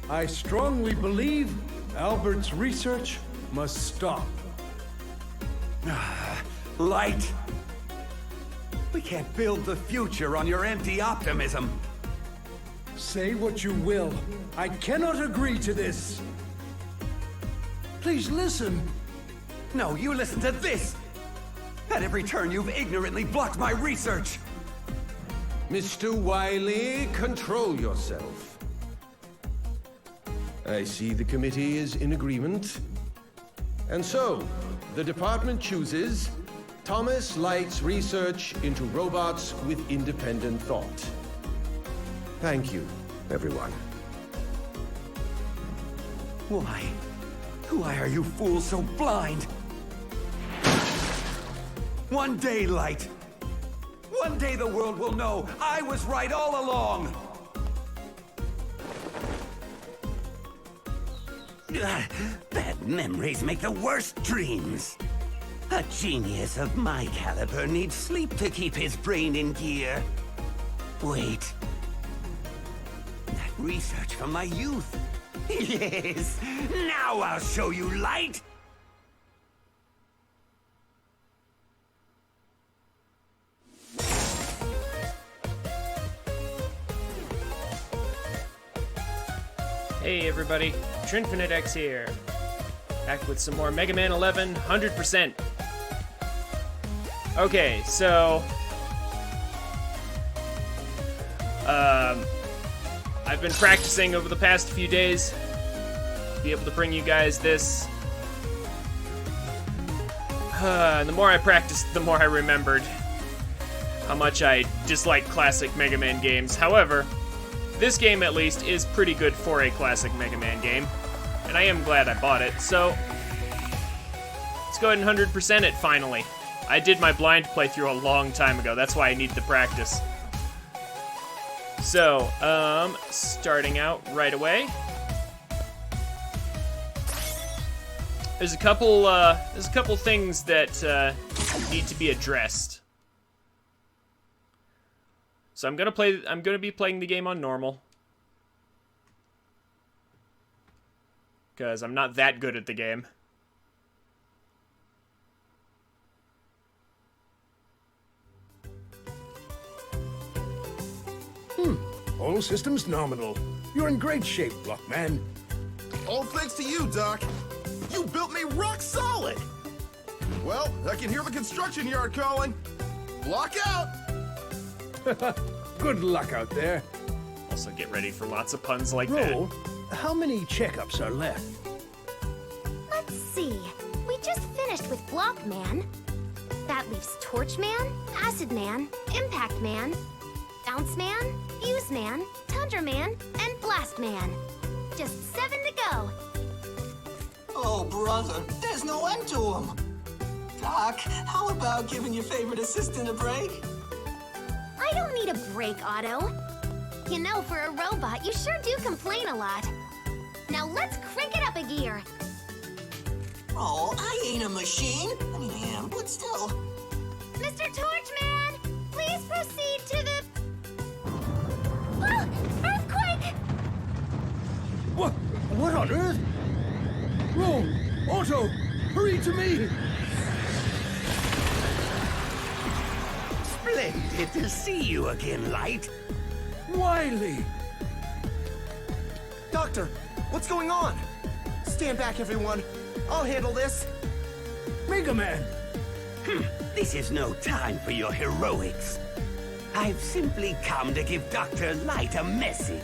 I strongly believe Albert's research must stop. Light! We can't build the future on your empty optimism. Say what you will. I cannot agree to this. Please listen. No, you listen to this! At every turn, you've ignorantly blocked my research! Mr. Wiley, control yourself. I see the committee is in agreement. And so, the department chooses Thomas Light's research into robots with independent thought. Thank you, everyone. Why are you fools so blind? One day, Light. One day the world will know I was right all along. Bad memories make the worst dreams. A genius of my caliber needs sleep to keep his brain in gear. Wait. That research from my youth. Yes, now I'll show you, Light! Hey everybody, TrinfiniteX here. Back with some more Mega Man 11 100%. Okay, so... I've been practicing over the past few days to be able to bring you guys this. And the more I practiced, the more I remembered how much I dislike classic Mega Man games. However, this game at least is pretty good for a classic Mega Man game, and I am glad I bought it, so let's go ahead and 100% it finally. I did my blind playthrough a long time ago, that's why I need the practice. So, starting out right away. There's a couple things that need to be addressed. So I'm gonna be playing the game on normal. Because I'm not that good at the game. All systems nominal. You're in great shape, Blockman. All thanks to you, Doc. You built me rock solid. Well, I can hear the construction yard calling. Block out. Good luck out there. Also get ready for lots of puns like Roll, how many checkups are left? Let's see. We just finished with Blockman. That leaves Torch Man, Acid Man, Impact Man, Bounce Man, Fuse Man, Tundra Man, and Blast Man. Just 7 to go. Oh, brother, there's no end to them. Doc, how about giving your favorite assistant a break? I don't need a break, Otto. You know, for a robot, you sure do complain a lot. Now let's crank it up a gear. Oh, I ain't a machine. I mean, I am, but still. Mr. Torchman, please proceed to the... Oh, earthquake! What on earth? Roll, Otto, hurry to me! Splendid to see you again, Light. Wiley! Doctor, what's going on? Stand back, everyone. I'll handle this. Mega Man! This is no time for your heroics. I've simply come to give Dr. Light a message.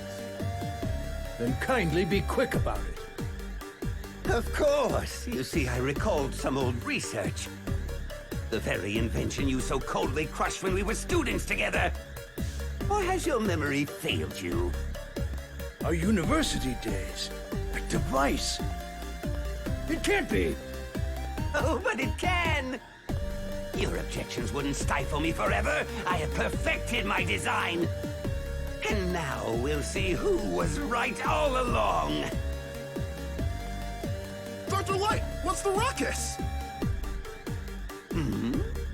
Then kindly be quick about it. Of course. You see, I recalled some old research. The very invention you so coldly crushed when we were students together. Or has your memory failed you? Our university days. A device. It can't be. Oh, but it can! Your objections wouldn't stifle me forever. I have perfected my design. And now we'll see who was right all along. Dr. Light, what's the ruckus?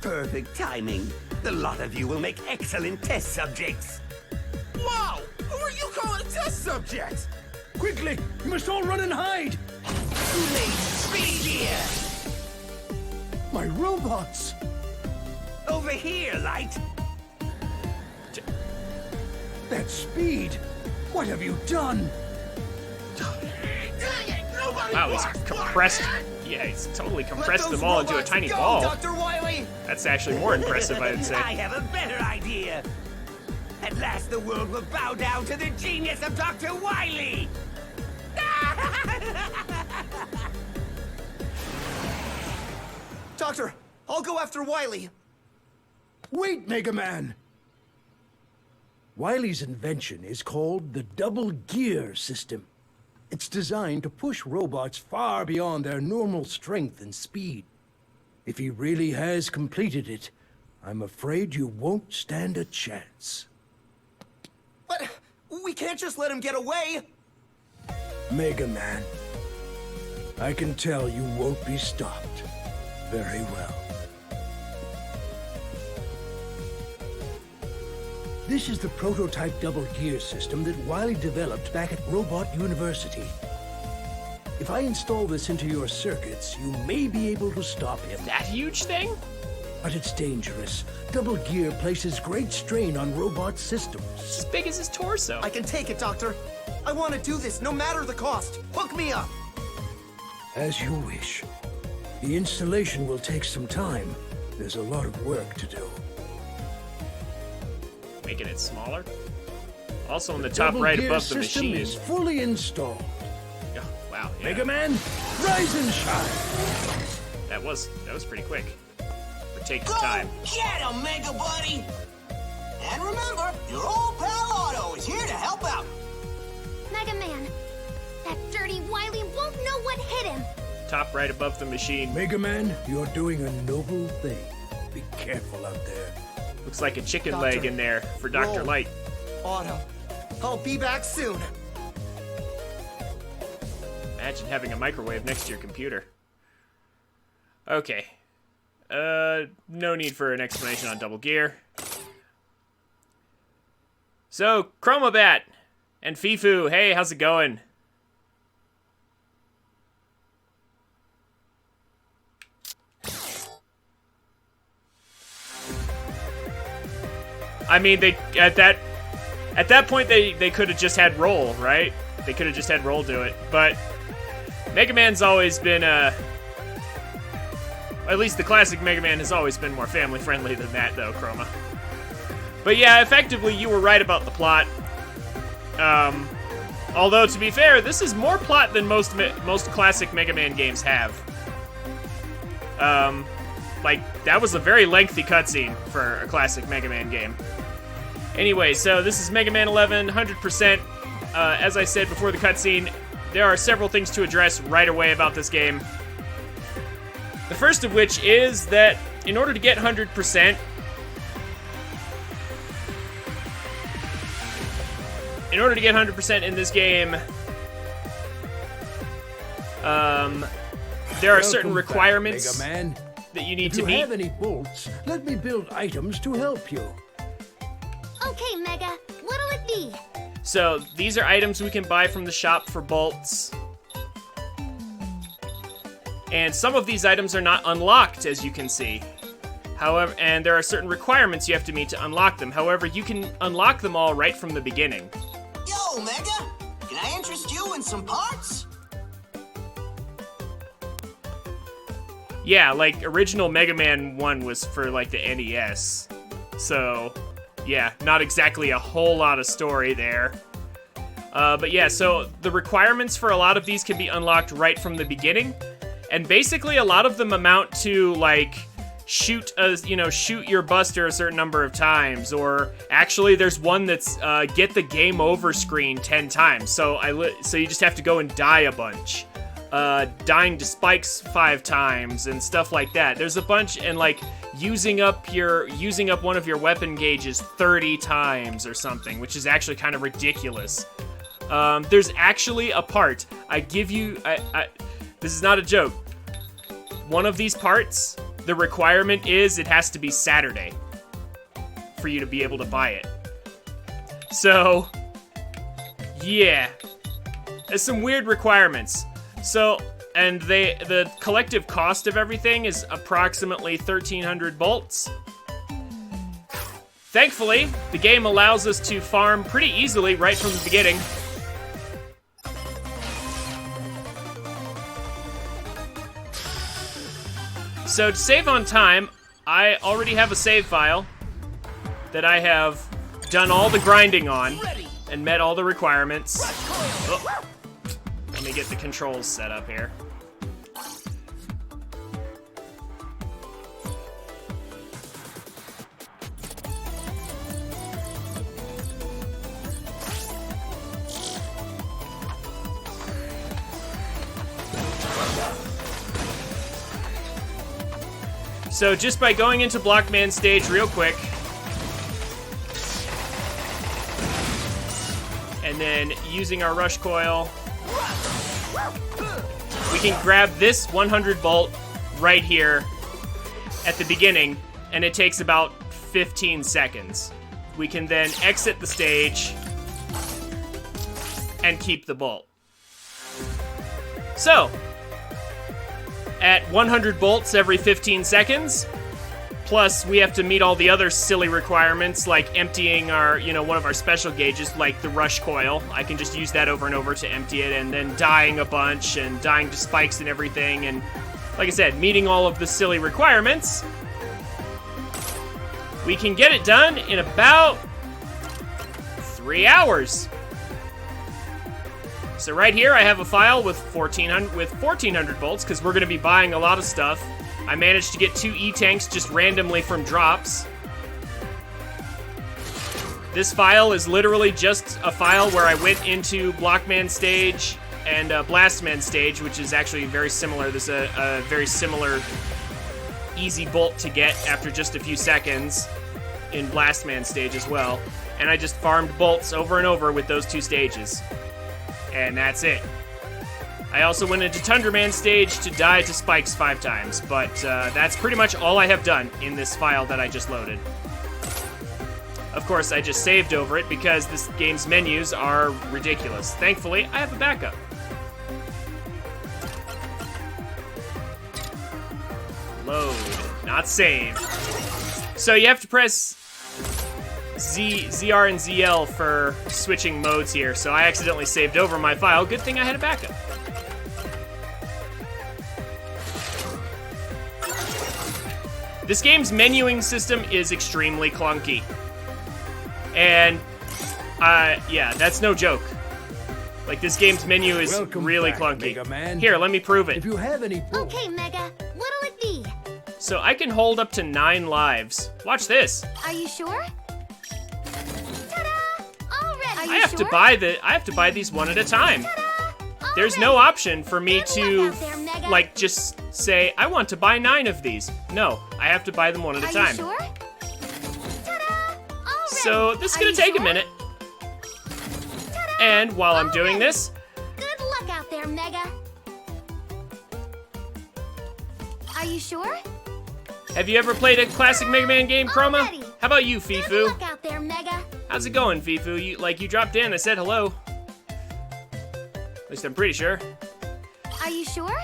Perfect timing. The lot of you will make excellent test subjects. Wow! Who are you calling a test subject? Quickly! You must all run and hide! Too late! Speed gear! My robots! Over here, Light! That speed! What have you done? Wow, he's compressed. Yeah, he's totally compressed them all into a tiny ball. Dr. Wily! That's actually more impressive, I would say. I have a better idea! At last the world will bow down to the genius of Dr. Wily! Doctor, I'll go after Wily. Wait, Mega Man! Wily's invention is called the double gear system. It's designed to push robots far beyond their normal strength and speed. If he really has completed it, I'm afraid you won't stand a chance. But we can't just let him get away. Mega Man, I can tell you won't be stopped. Very well. This is the prototype double gear system that Wily developed back at Robot University. If I install this into your circuits, you may be able to stop him. That huge thing? But it's dangerous. Double gear places great strain on robot systems. As big as his torso. I can take it, Doctor. I want to do this no matter the cost. Hook me up. As you wish. The installation will take some time. There's a lot of work to do. Making it smaller. Also in the top Double right gear above the system machine. is fully installed. Oh, wow, yeah. Mega Man, rise and shine! That was pretty quick. But take Go your time. get him, Mega Buddy. And remember, your old pal Otto is here to help out. Mega Man, that dirty Wily won't know what hit him. Top right above the machine. Mega Man, you're doing a noble thing. Be careful out there. Looks like a chicken Doctor, leg in there for Dr. roll. Light. Otto, I'll be back soon. Imagine having a microwave next to your computer. Okay. No need for an explanation on double gear. So, Chromabat and Fifu, hey, how's it going? I mean, they at that point they could have just had Roll, right? They could have just had Roll do it, but Mega Man's always been at least the classic Mega Man has always been more family friendly than that, though, Chroma. But yeah, effectively, you were right about the plot. Although to be fair, this is more plot than most classic Mega Man games have. Like, that was a very lengthy cutscene for a classic Mega Man game. Anyway, so this is Mega Man 11, 100%. As I said before the cutscene, there are several things to address right away about this game. The first of which is that in order to get 100%, in this game, there are certain requirements Mega Man. that you need If to you meet. have any bolts, let me build items to help you. Okay, Mega, what'll it be? So these are items we can buy from the shop for bolts. And some of these items are not unlocked, as you can see. However, and there are certain requirements you have to meet to unlock them. However, you can unlock them all right from the beginning. Yo, Mega, can I interest you in some parts? Yeah, like original Mega Man 1 was for like the NES. So, yeah, not exactly a whole lot of story there. But yeah, so the requirements for a lot of these can be unlocked right from the beginning. And basically a lot of them amount to like shoot your buster a certain number of times, or actually there's one that's get the game over screen 10 times. So you just have to go and die a bunch. Dying to spikes 5 times and stuff like that. There's a bunch, and like using up one of your weapon gauges 30 times or something, which is actually kind of ridiculous. There's actually a part I give you. This is not a joke. One of these parts, the requirement is it has to be Saturday for you to be able to buy it. So, yeah. There's some weird requirements. So, and the collective cost of everything is approximately 1,300 bolts. Thankfully, the game allows us to farm pretty easily right from the beginning. So to save on time, I already have a save file that I have done all the grinding on and met all the requirements. Oh. Let me get the controls set up here. So just by going into Blockman stage real quick, and then using our rush coil, we can grab this 100 bolt right here at the beginning, and it takes about 15 seconds. We can then exit the stage and keep the bolt. So, at 100 bolts every 15 seconds, plus we have to meet all the other silly requirements like emptying our, one of our special gauges like the rush coil. I can just use that over and over to empty it, and then dying a bunch and dying to spikes and everything, and like I said, meeting all of the silly requirements. We can get it done in about 3 hours. So right here, I have a file with 1,400 bolts, because we're going to be buying a lot of stuff. I managed to get 2 E-tanks just randomly from drops. This file is literally just a file where I went into Blockman stage and Blastman stage, which is actually very similar. This is a very similar easy bolt to get after just a few seconds in Blastman stage as well. And I just farmed bolts over and over with those 2 stages. And that's it. I also went into Tundraman stage to die to spikes 5 times, but that's pretty much all I have done in this file that I just loaded. Of course, I just saved over it because this game's menus are ridiculous. Thankfully, I have a backup. Load, not save. So you have to press ZR and ZL for switching modes here, so I accidentally saved over my file. Good thing I had a backup. This game's menuing system is extremely clunky. And, yeah, that's no joke. Like, this game's menu is really clunky. Mega Man. Here, let me prove it. If you have any bolts, Okay, Mega. What'll it be? So I can hold up to 9 lives. Watch this. Are you sure? Ta-da! All ready. Are you I have to buy these one at a time. Ta-da! There's All no ready. option for me Good to, luck out there, Mega. like, just say, I want to buy 9 of these. No, I have to buy them one at a Are time. you sure? Ta-da! All ready. So this is Are gonna you take a sure? minute. Ta-da! And while I'm All doing ready. this, Good luck out there, Mega. Are you sure? have you ever played a classic Mega Man game, Chroma? Already. How about you, Good Fifu? luck out there, Mega. How's it going, Fifu? You dropped in, I said hello. At least I'm pretty sure. Are you sure?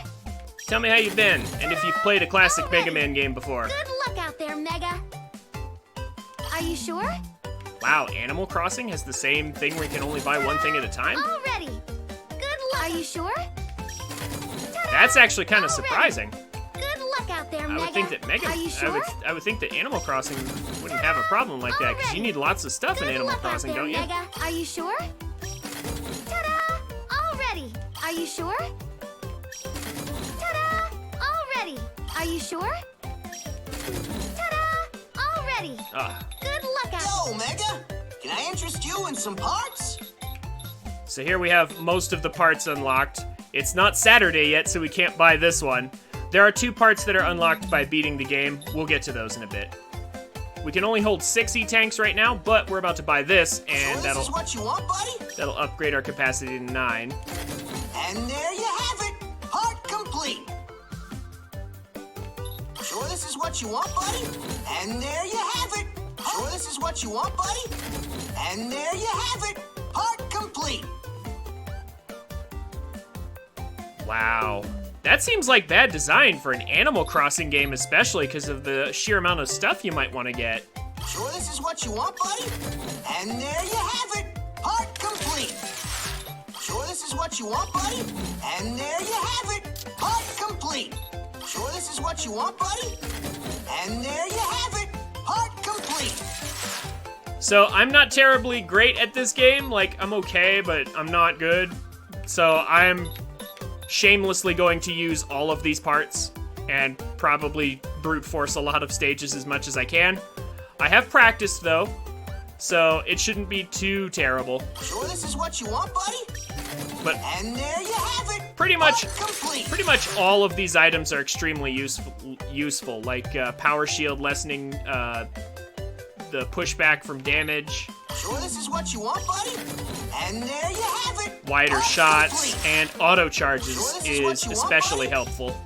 Tell me how you've been, and if you've played a classic Mega Man game before. Good luck out there, Mega. Are you sure? Wow, Animal Crossing has the same thing where you can only buy one thing at a time? All ready. Good luck. Are you sure? Ta-da! That's actually kind of All ready. surprising. Good luck out there, I Mega. would think that Are you sure? I would think that Animal Crossing wouldn't have a problem like that, because you need lots of stuff in Good Animal luck out Crossing, there, don't you? Mega. Are you sure? Ta-da! All ready. Are you sure? Ta-da! All ready. Are you sure? Ta-da! All ready. Ah, Good luck out. Yo, Mega! Can I interest you in some parts? so here we have most of the parts unlocked. It's not Saturday yet, so we can't buy this one. There are 2 parts that are unlocked by beating the game. We'll get to those in a bit. We can only hold 6 E-tanks right now, but we're about to buy this, and So this is what you want, buddy? that'll upgrade our capacity to 9. And there you have it! Part complete! Sure this is what you want, buddy? And there you have it! Sure this is what you want, buddy? And there you have it! Part complete! Wow. That seems like bad design for an Animal Crossing game, especially because of the sheer amount of stuff you might want to get. Sure this is what you want, buddy? And there you have it. Part complete. Sure this is what you want, buddy? And there you have it. Part complete. Sure this is what you want, buddy? And there you have it. Part complete. So I'm not terribly great at this game. Like, I'm okay, but I'm not good. So I'm shamelessly going to use all of these parts and probably brute force a lot of stages as much as I can. I have practiced, though, so it shouldn't be too terrible. Sure this is what you want, buddy? But And there you have it. pretty much Complete. all of these items are extremely useful, like power shield lessening the pushback from damage, Sure this is what you want, buddy? And there you have it. wider Part shots, complete. and auto charges Sure, this is what is you want, especially buddy? helpful.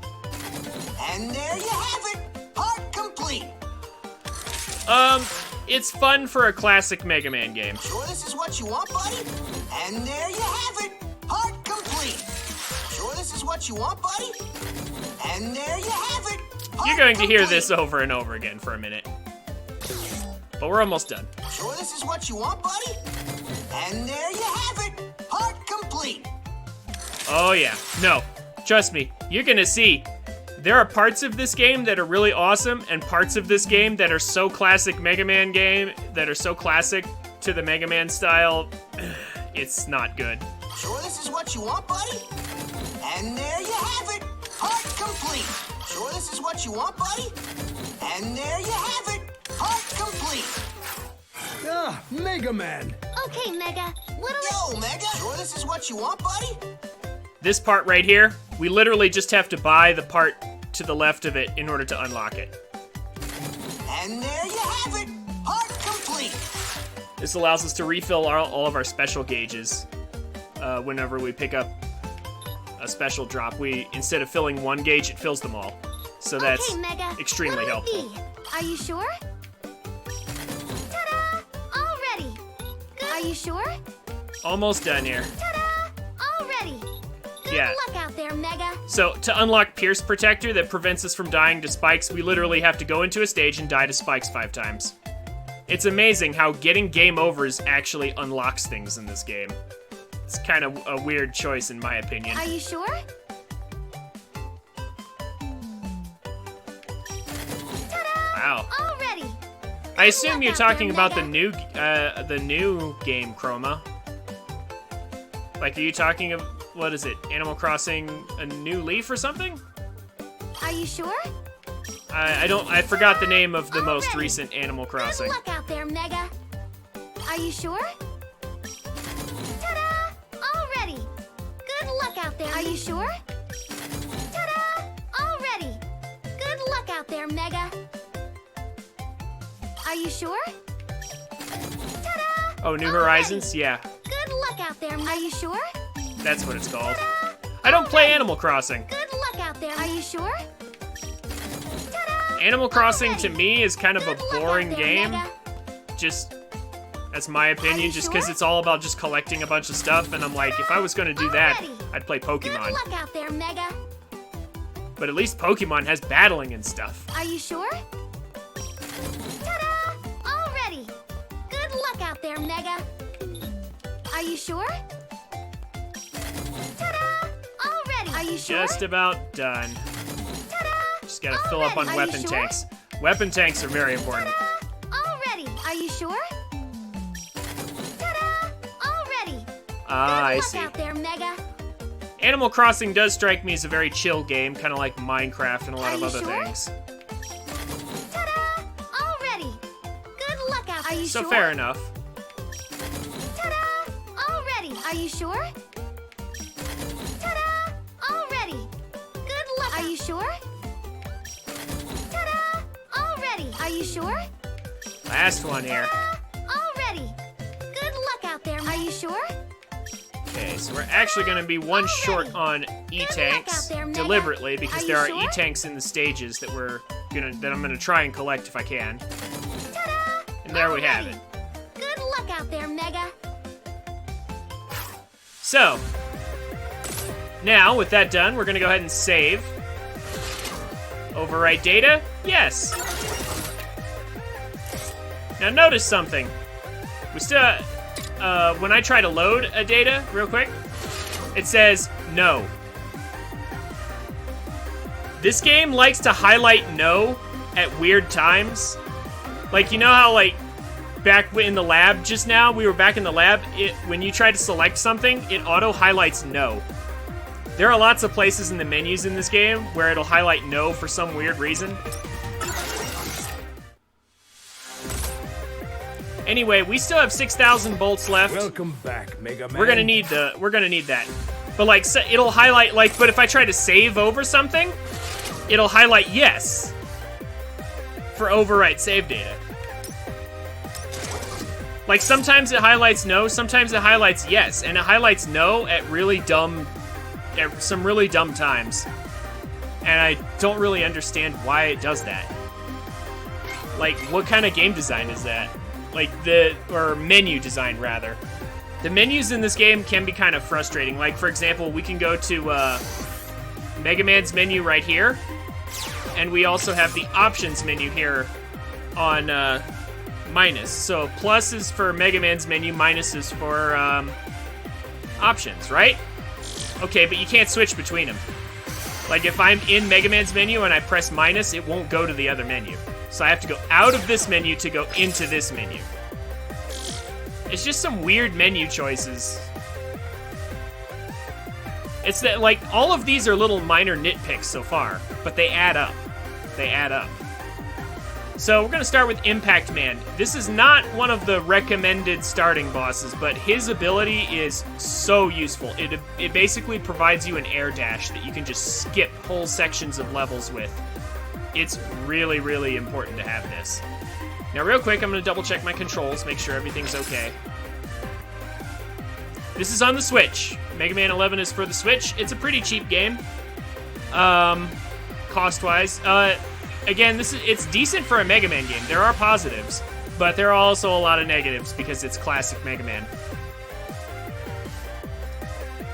And there you have it. Part complete. It's fun for a classic Mega Man game. Sure this is what you want, buddy? And there you have it. Part complete. Sure this is what you want, buddy? And there you have it. Part You're going to hear complete. this over and over again for a minute. But we're almost done. Sure this is what you want, buddy? And there you have it. Part complete. Oh yeah, no, trust me, you're gonna see. There are parts of this game that are really awesome, and parts of this game that are so classic Mega Man game, that are so classic to the Mega Man style, it's not good. Sure this is what you want, buddy? And there you have it. Part complete. Sure this is what you want, buddy? And there you have it. Part complete. Ah, Mega Man! Okay, Mega. What'll Yo, Mega. Sure this is what you want, buddy? This part right here, we literally just have to buy the part to the left of it in order to unlock it. And there you have it. Part complete. This allows us to refill all of our special gauges whenever we pick up a special drop. Instead of filling one gauge, it fills them all. So that's Okay, Mega. extremely What'll it helpful. be? Are you sure? Ta-da! All ready. Good. Are you sure? Almost done here. Ta-da! All ready. Good Yeah. luck out there, Mega. So, to unlock Pierce Protector that prevents us from dying to spikes, we literally have to go into a stage and die to spikes 5 times. It's amazing how getting game overs actually unlocks things in this game. It's kind of a weird choice in my opinion. Are you sure? Ta-da! Wow. All ready. I assume you're luck out there, talking about the Mega. new game, Chroma. Like, are you talking of, what is it, Animal Crossing A New Leaf or something? Are you sure? I forgot the name of the most Already. recent Animal Good Crossing. luck out there, Mega. Are you sure? Ta-da! All ready. Good luck out there. Are you sure? Ta-da! All ready. Good luck out there, Mega. Are you sure? Ta-da! Oh, New All Horizons? ready. Yeah, Good luck out there. Are you sure? that's what it's called. Ta-da! I don't play Alright. Animal Crossing. Good luck out there. Are you sure? Ta-da! Animal Crossing to Alrighty. me is kind of a Good luck out boring there, game. Mega. Just, that's my opinion, you just because sure? it's all about just collecting a bunch of stuff, and I'm like, if I was going to do that, Alrighty. I'd play Good Pokemon. luck out there, Mega. But at least Pokemon has battling and stuff. Are you sure? Ta-da! All ready. Good luck out there, Mega. Are you sure? Ta-da! All ready. Are you sure? Just about done. Ta-da! Just gotta fill up on Alrighty. Are you weapon sure? tanks. Weapon tanks are very important. Ta-da! All ready. Are you sure? Ta-da! All ready. Ah, I Good luck see. out there, Mega. Animal Crossing does strike me as a very chill game, kind of like Minecraft and a lot Are of you other sure? things. Ta-da! All ready. Good luck out. Are you So sure? fair enough. Ta-da! All ready. Are you sure? Ta-da! All ready. Good luck. Are you sure? Ta-da! All ready. Are you sure? Last one here. Ta-da! All ready. Good luck out there. Are you sure? Okay, so we're actually going to be one short on E-tanks out there, Mega. deliberately because Are there you are sure? E-tanks in the stages that I'm gonna try and collect if I can. Ta-da! And there we have Alrighty. it. Good luck out there, Mega. So, Now, with that done, we're gonna go ahead and save. Overwrite data? Yes. Now notice something. We still, when I try to load a data real quick, it says no. This game likes to highlight no at weird times. Like, you know how, like, back in the lab just now, we were back in the lab, when you try to select something, it auto-highlights no. There are lots of places in the menus in this game where it'll highlight no for some weird reason. Anyway, we still have 6,000 bolts left. Welcome back, Mega Man. We're gonna need that. But like, so it'll highlight, like, but if I try to save over something, it'll highlight yes for overwrite save data. Like, sometimes it highlights no, sometimes it highlights yes, and it highlights no at some really dumb times. And I don't really understand why it does that. Like, what kind of game design is that? Like, or menu design, rather. The menus in this game can be kind of frustrating. Like, for example, we can go to Mega Man's menu right here. And we also have the options menu here on minus. So plus is for Mega Man's menu, minus is for options, right? Okay, but you can't switch between them. Like, if I'm in Mega Man's menu and I press minus, it won't go to the other menu. So I have to go out of this menu to go into this menu. It's just some weird menu choices. It's that, like, all of these are little minor nitpicks so far, but they add up. They add up. So we're going to start with Impact Man. This is not one of the recommended starting bosses, but his ability is so useful. It basically provides you an air dash that you can just skip whole sections of levels with. It's really, really important to have this. Now, real quick, I'm going to double check my controls, make sure everything's okay. This is on the Switch. Mega Man 11 is for the Switch. It's a pretty cheap game, cost-wise. Again, it's decent for a Mega Man game. There are positives, but there are also a lot of negatives because it's classic Mega Man.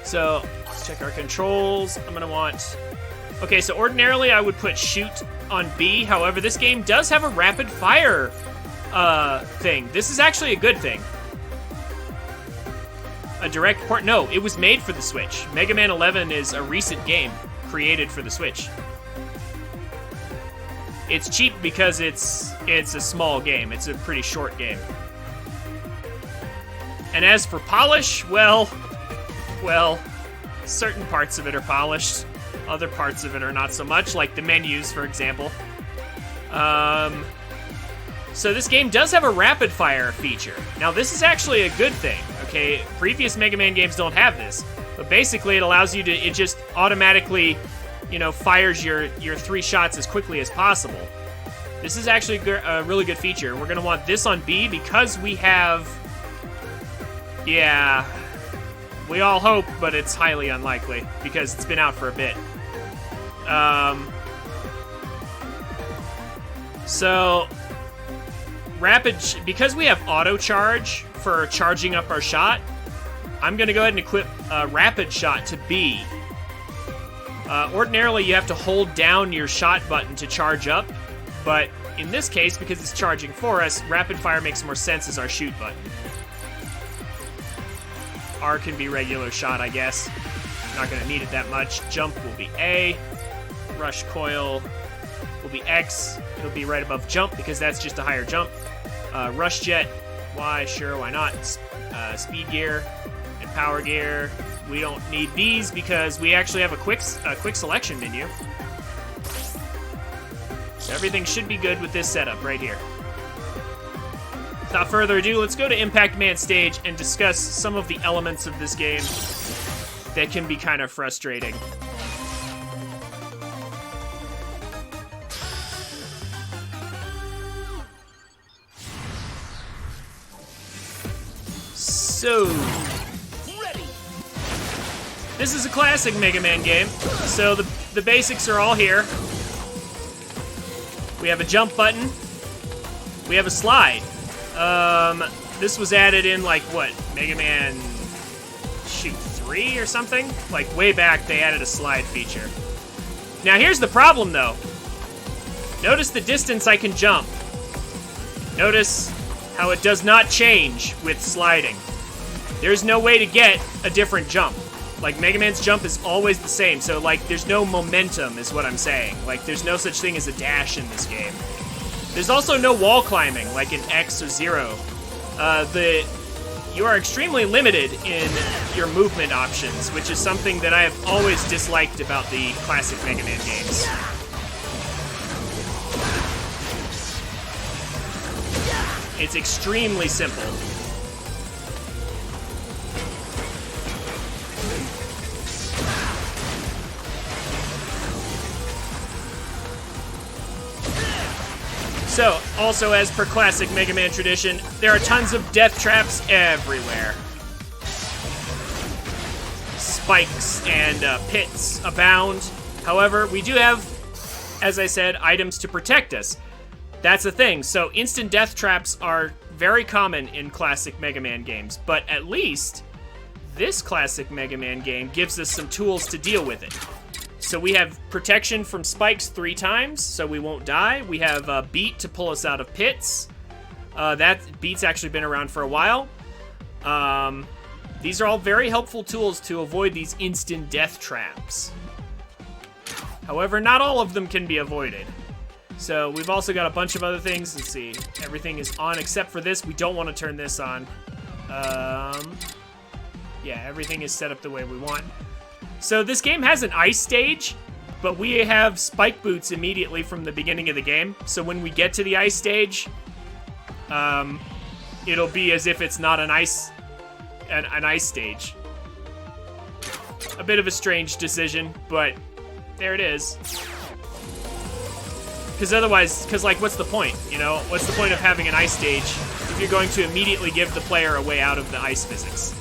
So, let's check our controls. I'm going to want... Okay, so ordinarily I would put shoot on B. However, this game does have a rapid fire thing. This is actually a good thing. A direct port? No, it was made for the Switch. Mega Man 11 is a recent game created for the Switch. It's cheap because it's a small game. It's a pretty short game. And as for polish, well, certain parts of it are polished. Other parts of it are not so much, like the menus, for example. So this game does have a rapid fire feature. Now, this is actually a good thing, okay? Previous Mega Man games don't have this. But basically, it allows you to, it just automatically, you know, fires your 3 shots as quickly as possible. This is actually a really good feature. We're going to want this on B because we have... Yeah... We all hope, but it's highly unlikely because it's been out for a bit. So, because we have auto charge for charging up our shot, I'm going to go ahead and equip Rapid Shot to B. Ordinarily, you have to hold down your shot button to charge up, but in this case, because it's charging for us, Rapid Fire makes more sense as our shoot button. R can be regular shot, I guess. Not going to need it that much. Jump will be A. Rush coil will be X. It'll be right above jump because that's just a higher jump. Rush jet, Y, sure, why not? Speed gear and power gear. We don't need these because we actually have a quick selection menu. So everything should be good with this setup right here. Without further ado, let's go to Impact Man stage and discuss some of the elements of this game that can be kind of frustrating. So, this is a classic Mega Man game, so the basics are all here. We have a jump button. We have a slide. This was added in, like, what? Mega Man... shoot, 3 or something? Like, way back, they added a slide feature. Now, here's the problem, though. Notice the distance I can jump. Notice how it does not change with sliding. There's no way to get a different jump. Like, Mega Man's jump is always the same, so, like, there's no momentum, is what I'm saying. Like, there's no such thing as a dash in this game. There's also no wall climbing, like in X or Zero. You are extremely limited in your movement options, which is something that I have always disliked about the classic Mega Man games. It's extremely simple. So, also as per classic Mega Man tradition, there are tons of death traps everywhere. Spikes and pits abound. However, we do have, as I said, items to protect us. That's the thing. So, instant death traps are very common in classic Mega Man games, but at least this classic Mega Man game gives us some tools to deal with it. So we have protection from spikes 3 times, so we won't die. We have Beat to pull us out of pits. That Beat's actually been around for a while. These are all very helpful tools to avoid these instant death traps. However, not all of them can be avoided. So we've also got a bunch of other things. Let's see. Everything is on except for this. We don't want to turn this on. Yeah, everything is set up the way we want. So this game has an ice stage, but we have spike boots immediately from the beginning of the game. So when we get to the ice stage, it'll be as if it's not an ice stage. A bit of a strange decision, but there it is. Because like, what's the point? You know, what's the point of having an ice stage if you're going to immediately give the player a way out of the ice physics?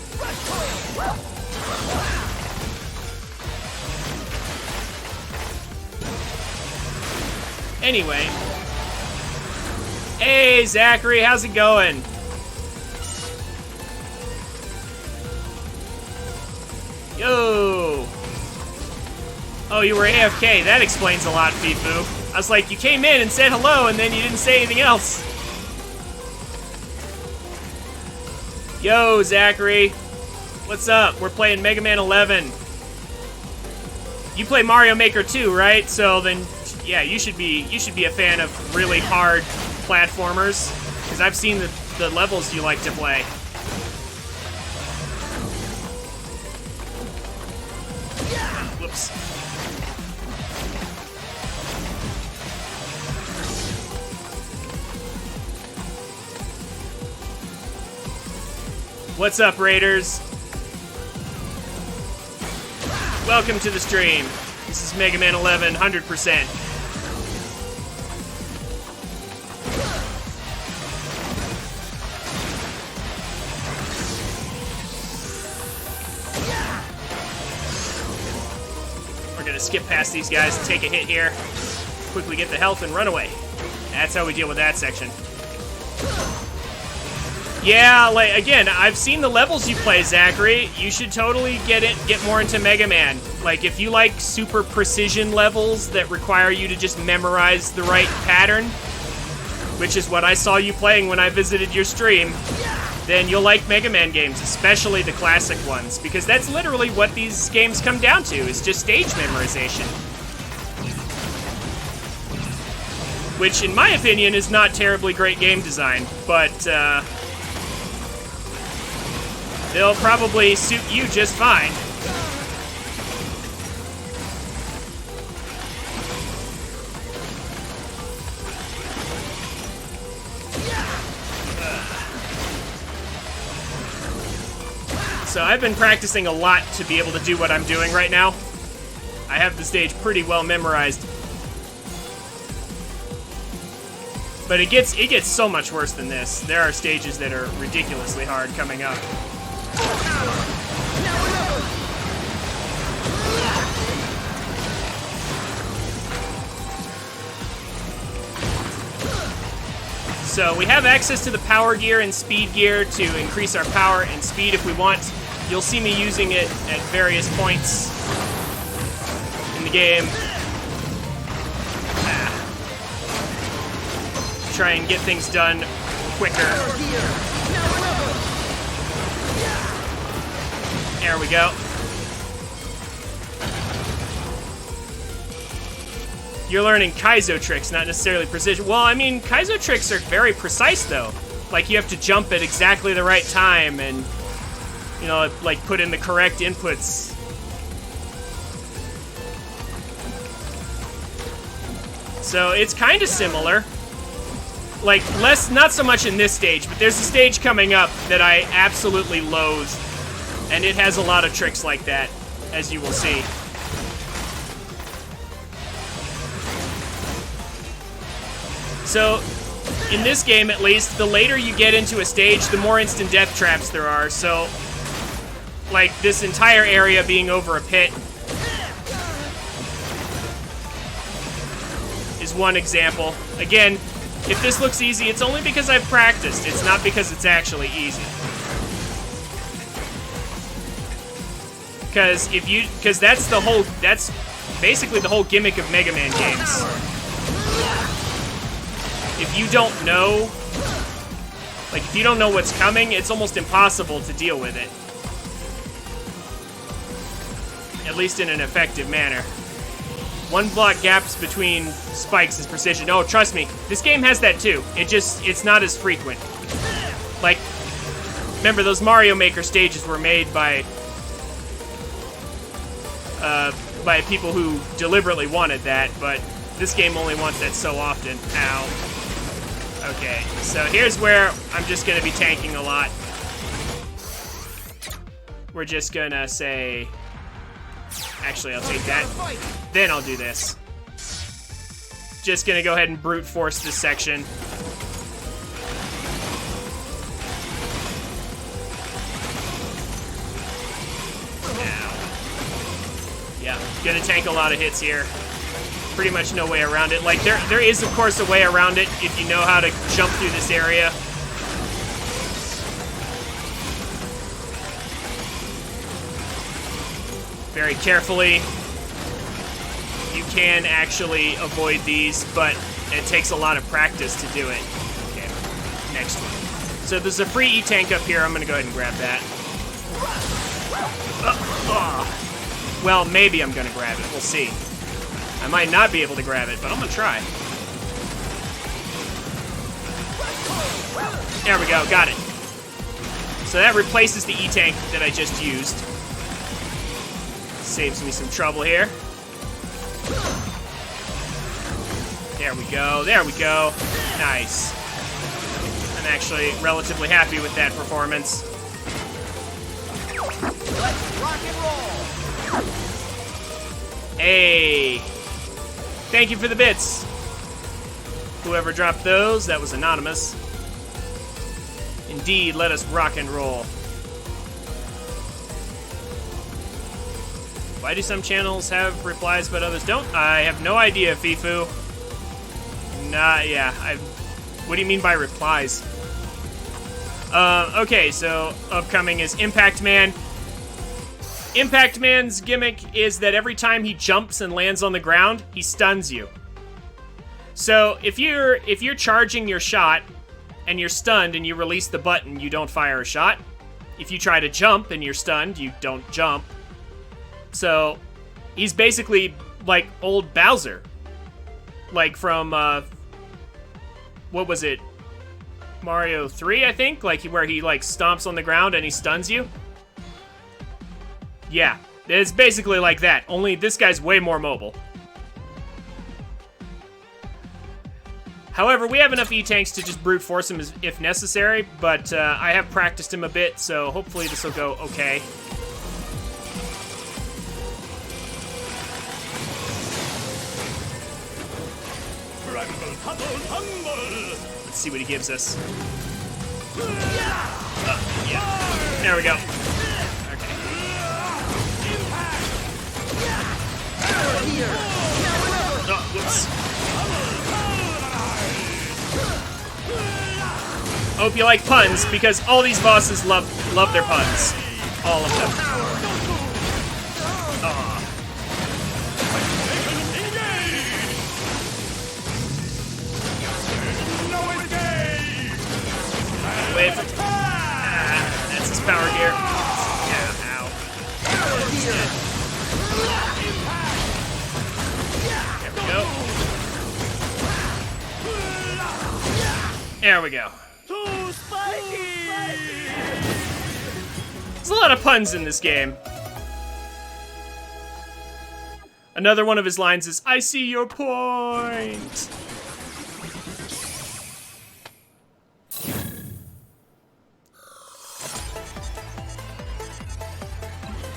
Anyway. Hey, Zachary, how's it going? Yo! Oh, you were AFK. That explains a lot, Fifu. I was like, you came in and said hello, and then you didn't say anything else. Yo, Zachary. What's up? We're playing Mega Man 11. You play Mario Maker 2, right? So then, yeah, you should be a fan of really hard platformers, because I've seen the levels you like to play. Whoops. What's up, Raiders? Welcome to the stream. This is Mega Man 11, 100%. We're gonna skip past these guys, take a hit here, quickly get the health and run away. That's how we deal with that section. Yeah, like, again, I've seen the levels you play, Zachary. You should totally get more into Mega Man. Like, if you like super precision levels that require you to just memorize the right pattern, which is what I saw you playing when I visited your stream, then you'll like Mega Man games, especially the classic ones, because that's literally what these games come down to, is just stage memorization. Which, in my opinion, is not terribly great game design, but, they'll probably suit you just fine. So I've been practicing a lot to be able to do what I'm doing right now. I have the stage pretty well memorized. But it gets so much worse than this. There are stages that are ridiculously hard coming up. So we have access to the power gear and speed gear to increase our power and speed if we want. You'll see me using it at various points in the game. Try and get things done quicker. There we go. You're learning Kaizo tricks, not necessarily precision. Well, I mean, Kaizo tricks are very precise, though. Like, you have to jump at exactly the right time and, you know, like, put in the correct inputs. So, it's kind of similar. Like, not so much in this stage, but there's a stage coming up that I absolutely loathe. And it has a lot of tricks like that, as you will see. So, in this game at least, the later you get into a stage, the more instant death traps there are. So, like, this entire area being over a pit is one example. Again, if this looks easy, it's only because I've practiced. It's not because it's actually easy. Because that's basically the whole gimmick of Mega Man games. If you don't know, like, if you don't know what's coming, it's almost impossible to deal with it. At least in an effective manner. One block gaps between spikes is precision. Oh, trust me, this game has that too. It's not as frequent. Like, remember, those Mario Maker stages were made by people who deliberately wanted that, but this game only wants that so often. Ow. Okay, so here's where I'm just gonna be tanking a lot. We're just gonna say... Actually, I'll take that. Then I'll do this. Just gonna go ahead and brute force this section. Yeah, gonna tank a lot of hits here. Pretty much no way around it. Like, there is, of course, a way around it if you know how to jump through this area. Very carefully. You can actually avoid these, but it takes a lot of practice to do it. Okay, next one. So there's a free E-tank up here. I'm gonna go ahead and grab that. Well, maybe I'm gonna grab it. We'll see. I might not be able to grab it, but I'm gonna try. There we go, got it. So that replaces the E-tank that I just used. Saves me some trouble here. There we go, there we go. Nice. I'm actually relatively happy with that performance. Let's rock and roll. Hey. Thank you for the bits. Whoever dropped those, that was anonymous. Indeed, let us rock and roll. Why do some channels have replies but others don't? I have no idea, Fifu. What do you mean by replies? Okay, so upcoming is Impact Man. Impact Man's gimmick is that every time he jumps and lands on the ground, he stuns you. So if you're charging your shot and you're stunned and you release the button, you don't fire a shot. If you try to jump and you're stunned, you don't jump. So he's basically like old Bowser. Like from what was it? Mario 3, I think? Like where he like stomps on the ground and he stuns you. Yeah, it's basically like that, only this guy's way more mobile. However, we have enough E-tanks to just brute force him if necessary, but I have practiced him a bit, so hopefully this will go okay. Let's see what he gives us. Yeah, there we go. Oh, whoops. Hope you like puns, because all these bosses love their puns. All of them. Aw. Wait for... that's his power gear. Yeah, ow. There we go. There we go. There's a lot of puns in this game. Another one of his lines is, "I see your point."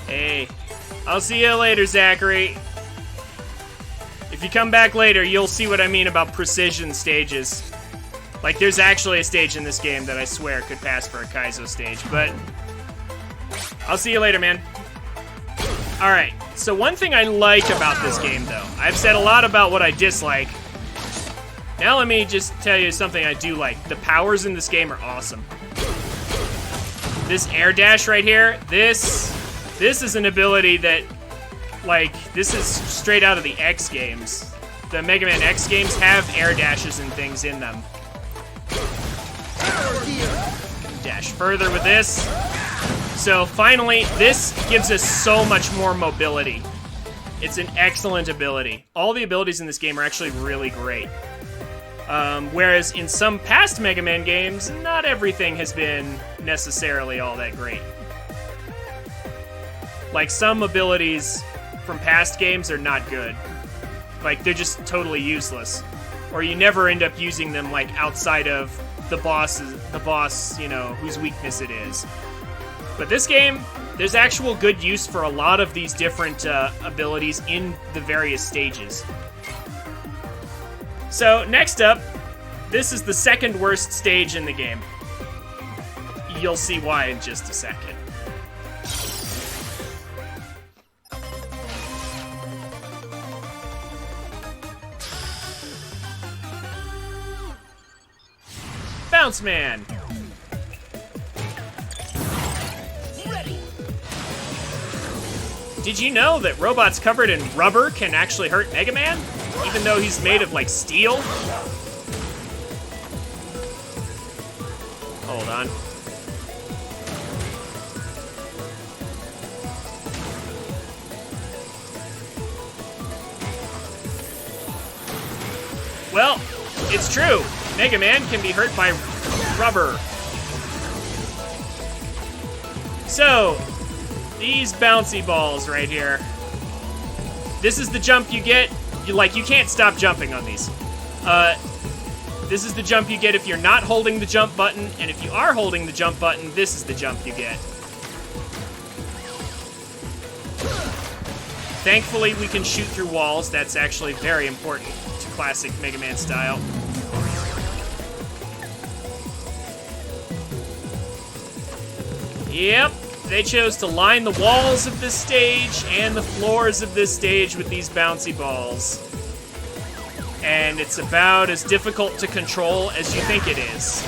Hey, I'll see you later, Zachary. If you come back later, you'll see what I mean about precision stages. Like, there's actually a stage in this game that I swear could pass for a Kaizo stage, but I'll see you later, man. Alright, so one thing I like about this game, though, I've said a lot about what I dislike. Now let me just tell you something I do like. The powers in this game are awesome. This air dash right here, this is an ability that, like, this is straight out of the X games. The Mega Man X games have air dashes and things in them. Dash further with this. So finally, this gives us so much more mobility. It's an excellent ability. All the abilities in this game are actually really great. Whereas in some past Mega Man games, not everything has been necessarily all that great. Like, some abilities from past games are not good. Like, they're just totally useless. Or you never end up using them, like, outside of the boss, you know, whose weakness it is. But this game, there's actual good use for a lot of these different abilities in the various stages. So, next up, this is the second worst stage in the game. You'll see why in just a second. Bounce Man! Did you know that robots covered in rubber can actually hurt Mega Man? Even though he's made of, like, steel? Hold on. Well, it's true. Mega Man can be hurt by rubber. So, these bouncy balls right here. This is the jump you get. You can't stop jumping on these. This is the jump you get if you're not holding the jump button, and if you are holding the jump button, this is the jump you get. Thankfully, we can shoot through walls. That's actually very important to classic Mega Man style. Yep, they chose to line the walls of this stage and the floors of this stage with these bouncy balls. And it's about as difficult to control as you think it is.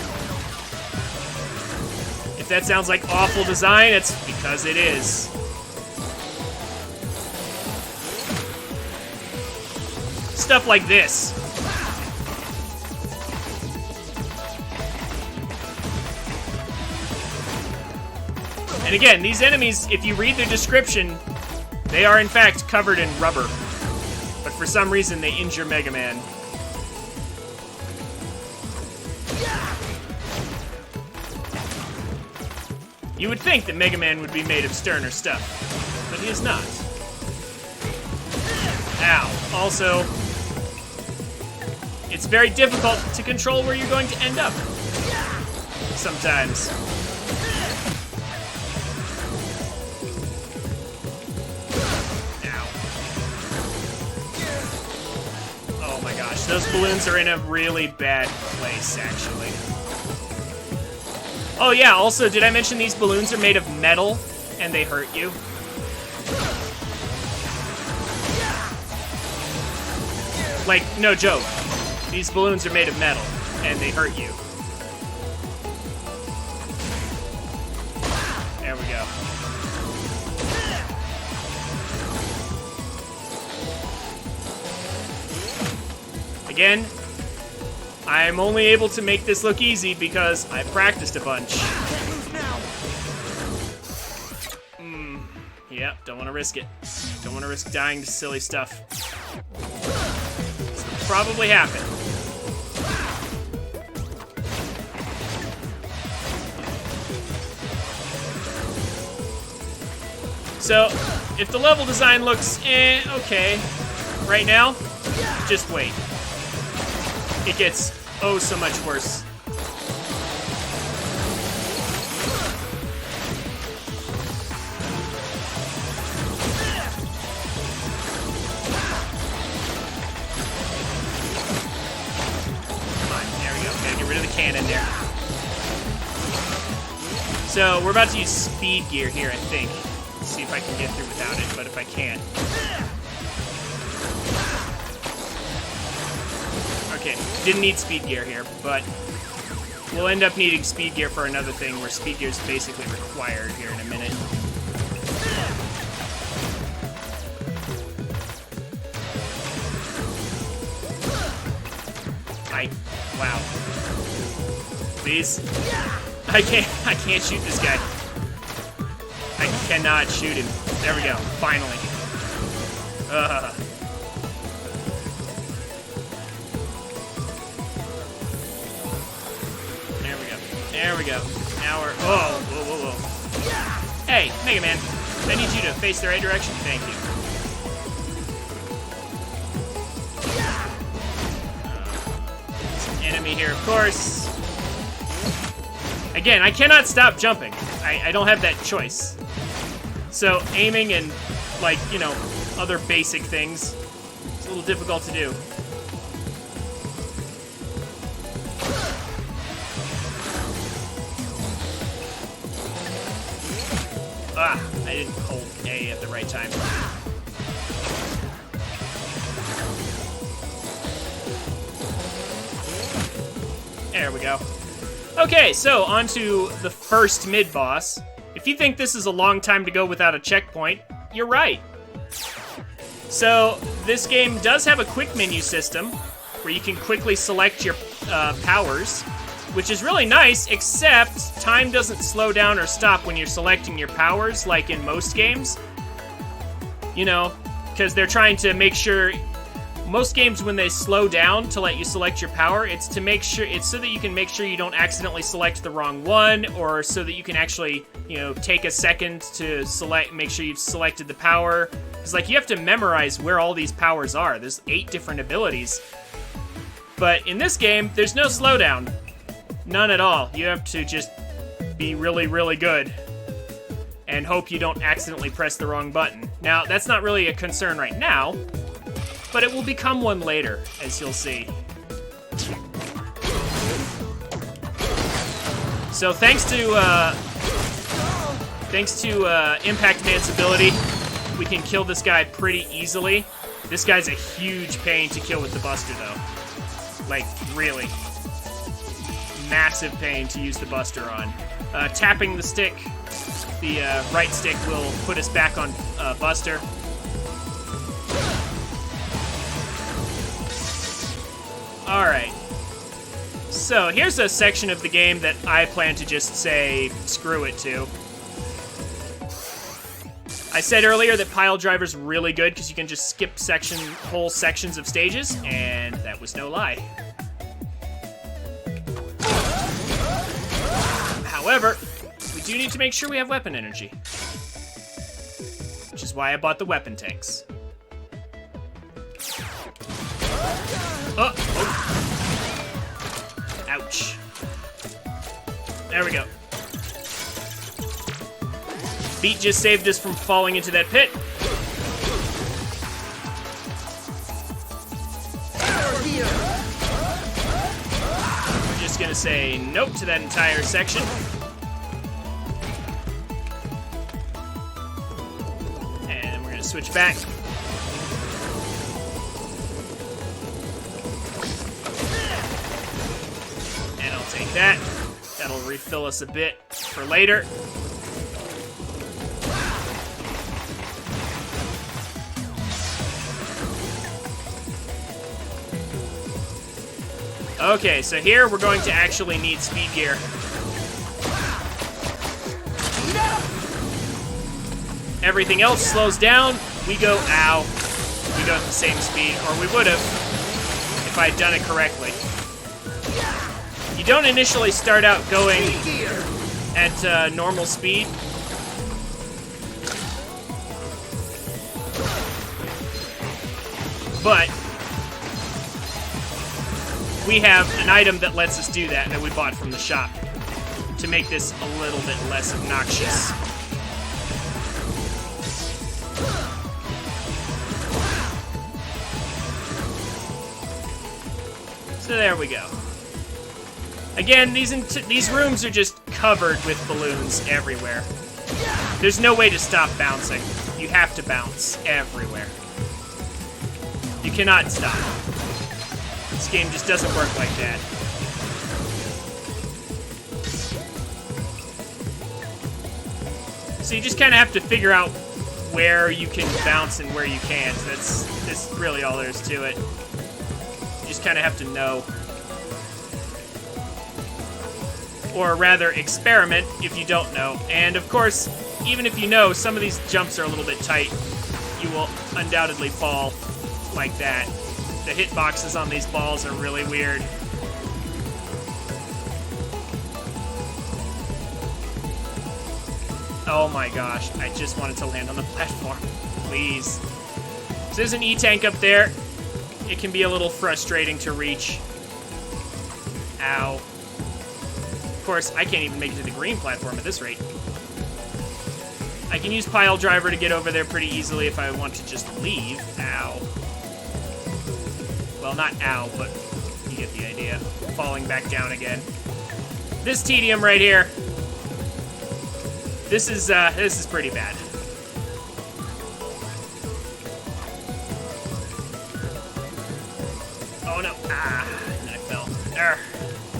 If that sounds like awful design, it's because it is. Stuff like this. And again, these enemies, if you read their description, they are in fact covered in rubber. But for some reason, they injure Mega Man. You would think that Mega Man would be made of sterner stuff, but he is not. Ow. Also, it's very difficult to control where you're going to end up. Sometimes. Those balloons are in a really bad place, actually. Oh yeah, also, did I mention these balloons are made of metal, and they hurt you? Like, no joke. These balloons are made of metal, and they hurt you. There we go. Again, I'm only able to make this look easy because I practiced a bunch. Yep, don't want to risk it. Don't want to risk dying to silly stuff. This will probably happen. So, if the level design looks okay right now, just wait. It gets oh so much worse. Cannon there. So we're about to use speed gear here, I think. Let's see if I can get through without it, but if I can't. Okay, didn't need speed gear here, but we'll end up needing speed gear for another thing where speed gear is basically required here in a minute. Wow. Please. I can't shoot this guy. I cannot shoot him. There we go. Finally. There we go. There we go. Now we're... Oh, whoa. Hey, Mega Man. I need you to face the right direction. Thank you. Enemy here, of course. Again, I cannot stop jumping. I don't have that choice. So aiming and, like, you know, other basic things, it's a little difficult to do. Ah, I didn't hold A at the right time. There we go. Okay, so on to the first mid-boss. If you think this is a long time to go without a checkpoint, you're right. So this game does have a quick menu system where you can quickly select your powers, which is really nice, except time doesn't slow down or stop when you're selecting your powers like in most games. You know, because they're trying to make sure... Most games, when they slow down to let you select your power, it's to make sure, it's so that you can make sure you don't accidentally select the wrong one, or so that you can actually, you know, take a second to make sure you've selected the power. Because, like, you have to memorize where all these powers are. There's 8 different abilities. But in this game, there's no slowdown. None at all. You have to just be really, really good and hope you don't accidentally press the wrong button. Now, that's not really a concern right now, but it will become one later, as you'll see. So thanks to Impact Man's ability, we can kill this guy pretty easily. This guy's a huge pain to kill with the Buster, though. Like, really. Massive pain to use the Buster on. Tapping the stick, the right stick, will put us back on Buster. Alright, so here's a section of the game that I plan to just say screw it to. I said earlier that Pile Driver's really good because you can just skip whole sections of stages, and that was no lie. However, we do need to make sure we have weapon energy, which is why I bought the weapon tanks. Oh. Ouch. There we go. Beat just saved us from falling into that pit. We're just gonna say nope to that entire section. And we're gonna switch back. Take that. That'll refill us a bit for later. Okay, so here we're going to actually need speed gear. Everything else slows down. We go, ow. We go at the same speed, or we would have if I'd done it correctly. You don't initially start out going at normal speed. But we have an item that lets us do that we bought from the shop to make this a little bit less obnoxious. So there we go. Again, these rooms are just covered with balloons everywhere. There's no way to stop bouncing. You have to bounce everywhere. You cannot stop. This game just doesn't work like that. So you just kind of have to figure out where you can bounce and where you can't. That's really all there is to it. You just kind of have to know. Or rather, experiment if you don't know. And of course, even if you know, some of these jumps are a little bit tight. You will undoubtedly fall like that. The hitboxes on these balls are really weird. Oh my gosh, I just wanted to land on the platform. Please. So there's an E-tank up there. It can be a little frustrating to reach. Ow. Of course, I can't even make it to the green platform at this rate. I can use Pile Driver to get over there pretty easily if I want to just leave. Ow. Well, not ow, but you get the idea. Falling back down again. This tedium right here. This is pretty bad. Oh no. Ah, and then I fell.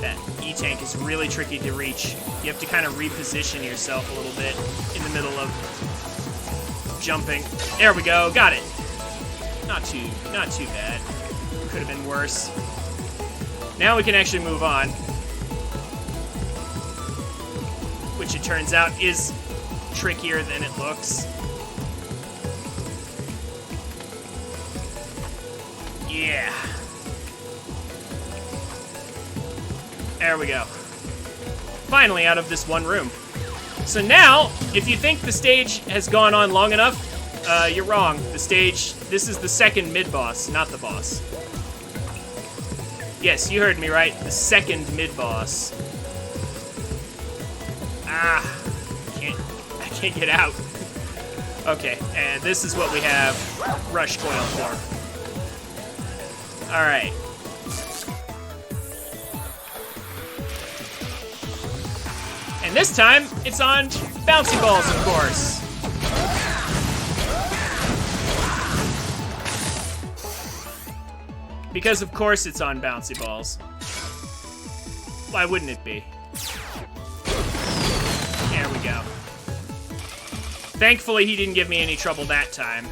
That E-tank is really tricky to reach. You have to kind of reposition yourself a little bit in the middle of jumping. There we go. Got it. Not too bad. Could have been worse. Now we can actually move on. Which it turns out is trickier than it looks. Yeah. There we go. Finally out of this one room. So now, if you think the stage has gone on long enough, you're wrong. This is the second mid-boss, not the boss. Yes, you heard me right. The second mid-boss. Ah, I can't get out. Okay, and this is what we have Rush Coil for. All right. And this time, it's on bouncy balls, of course. Because, of course, it's on bouncy balls. Why wouldn't it be? There we go. Thankfully, he didn't give me any trouble that time.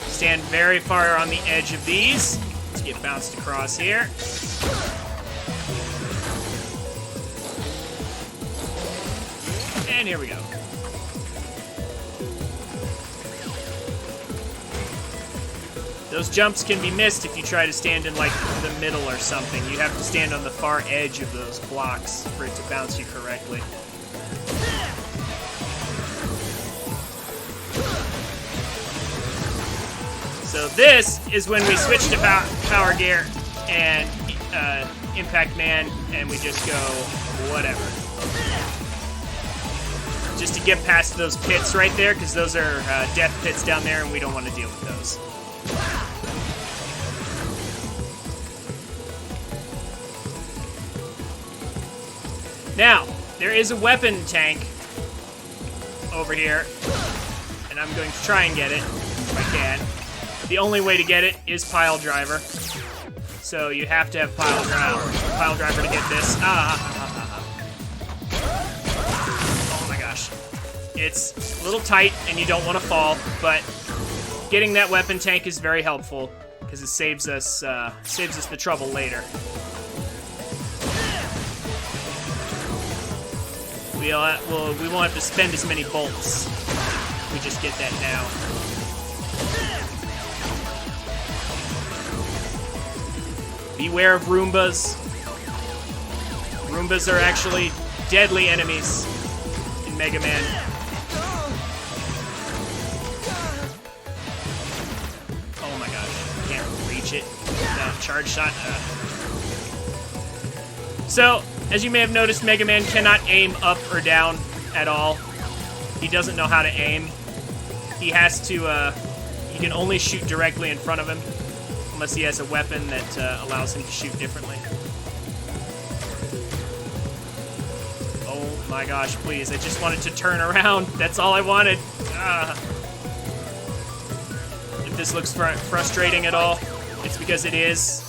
Stand very far on the edge of these to get bounced across here. And here we go. Those jumps can be missed if you try to stand in, like, the middle or something. You have to stand on the far edge of those blocks for it to bounce you correctly. So this is when we switch to Power Gear and Impact Man, and we just go whatever. Just to get past those pits right there, because those are death pits down there, and we don't want to deal with those. Now, there is a weapon tank over here, and I'm going to try and get it if I can. The only way to get it is Pile Driver. So you have to have Pile Driver to get this. Oh my gosh. It's a little tight, and you don't want to fall, but getting that weapon tank is very helpful because it saves us the trouble later. We won't have to spend as many bolts. We just get that now. Beware of Roombas. Roombas are actually deadly enemies in Mega Man. Oh my gosh, can't reach it. That charge shot. So, as you may have noticed, Mega Man cannot aim up or down at all. He doesn't know how to aim. He has to, he can only shoot directly in front of him, unless he has a weapon that allows him to shoot differently. Oh my gosh, please, I just wanted to turn around. That's all I wanted. If this looks frustrating at all, it's because it is.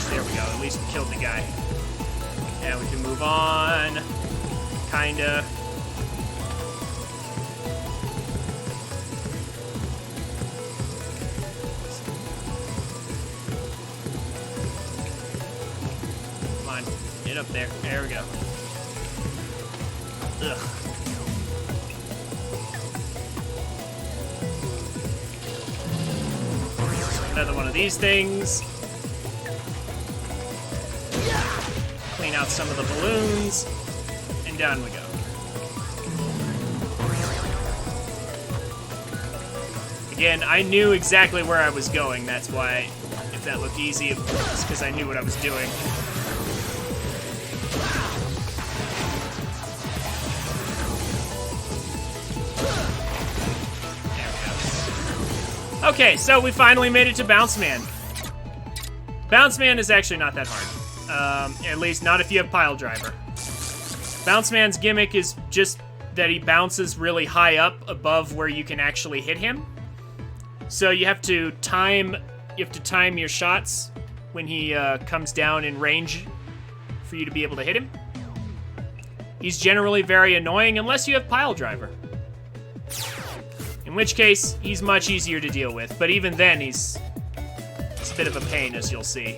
There we go, at least we killed the guy. Now we can move on. Kinda. Come on, get up there. There we go. Ugh. Another one of these things. Clean out some of the balloons, and down we go. Again, I knew exactly where I was going. That's why, if that looked easy, it's because I knew what I was doing. There we go. Okay, so we finally made it to Bounce Man. Bounce Man is actually not that hard. At least not if you have Pile Driver. Bounce Man's gimmick is just that he bounces really high up above where you can actually hit him. So you have to time your shots when he comes down in range for you to be able to hit him. He's generally very annoying unless you have Pile Driver. In which case, he's much easier to deal with, but even then it's a bit of a pain, as you'll see.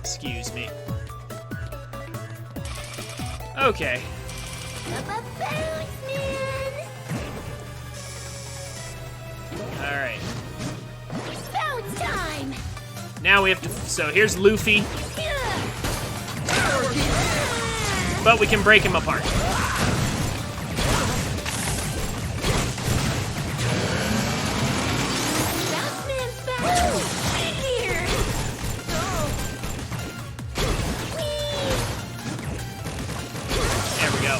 Excuse me. Okay. Alright. Bounce time! Now we have to... So here's Luffy. But we can break him apart. Bounce Man's back! Here! There we go.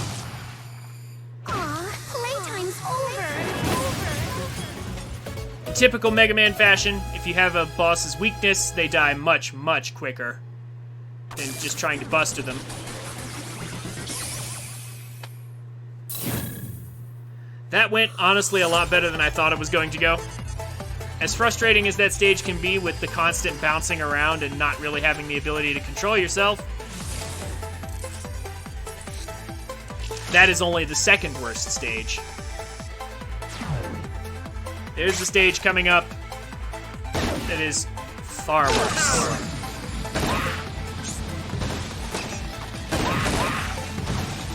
Aw, playtime's over. Typical Mega Man fashion, if you have a boss's weakness, they die much, much quicker than just trying to buster them. That went, honestly, a lot better than I thought it was going to go. As frustrating as that stage can be with the constant bouncing around and not really having the ability to control yourself, that is only the second worst stage. There's a stage coming up that is far worse.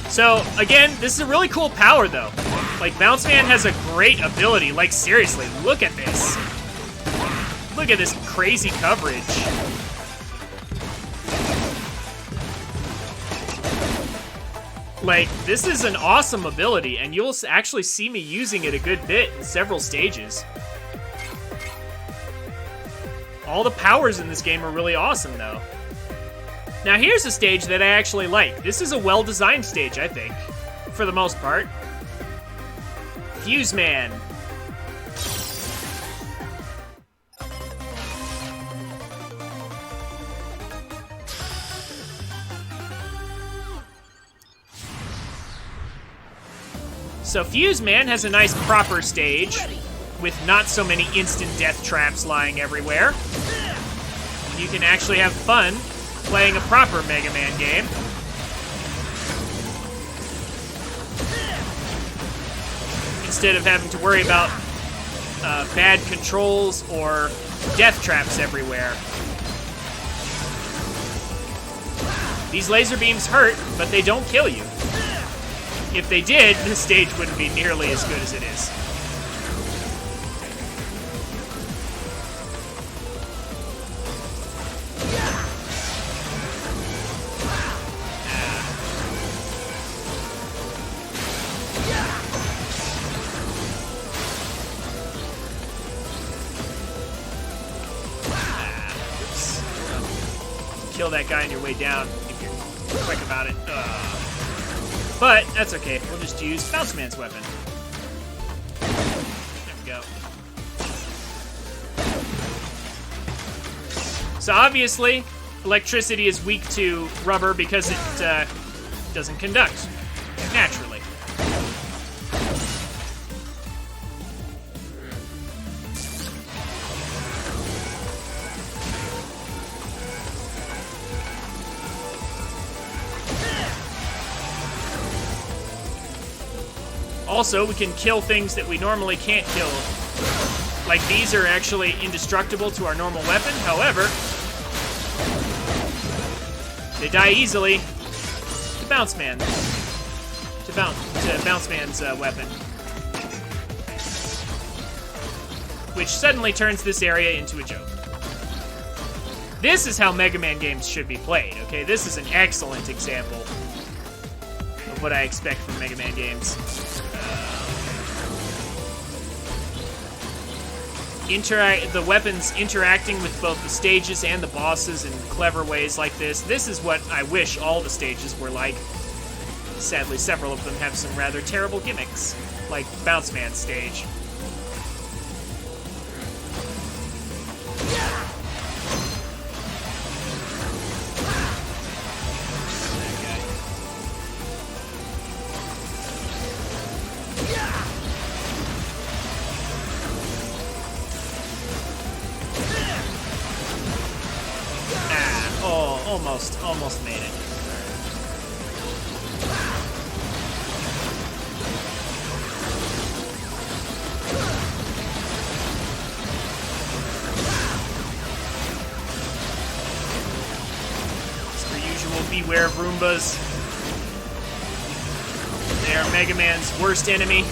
So, again, this is a really cool power, though. Like, Bounce Man has a great ability. Like, seriously, look at this. Look at this crazy coverage. Like, this is an awesome ability, and you'll actually see me using it a good bit in several stages. All the powers in this game are really awesome, though. Now, here's a stage that I actually like. This is a well-designed stage, I think, for the most part. Fuse Man. So Fuse Man has a nice proper stage with not so many instant death traps lying everywhere. You can actually have fun playing a proper Mega Man game. Instead of having to worry about bad controls or death traps everywhere. These laser beams hurt, but they don't kill you. If they did, the stage wouldn't be nearly as good as it is. Kill that guy on your way down if you're quick about it. But that's okay. We'll just use Bounce Man's weapon. There we go. So obviously, electricity is weak to rubber because it doesn't conduct naturally. Also, we can kill things that we normally can't kill. Like these are actually indestructible to our normal weapon. However, they die easily to Bounce Man. To Bounce Man's weapon. Which suddenly turns this area into a joke. This is how Mega Man games should be played, okay? This is an excellent example of what I expect from Mega Man games. The weapons interacting with both the stages and the bosses in clever ways like this. This is what I wish all the stages were like. Sadly, several of them have some rather terrible gimmicks, like Bounce Man's stage. Almost made it. As per usual, beware of Roombas. They are Mega Man's worst enemy.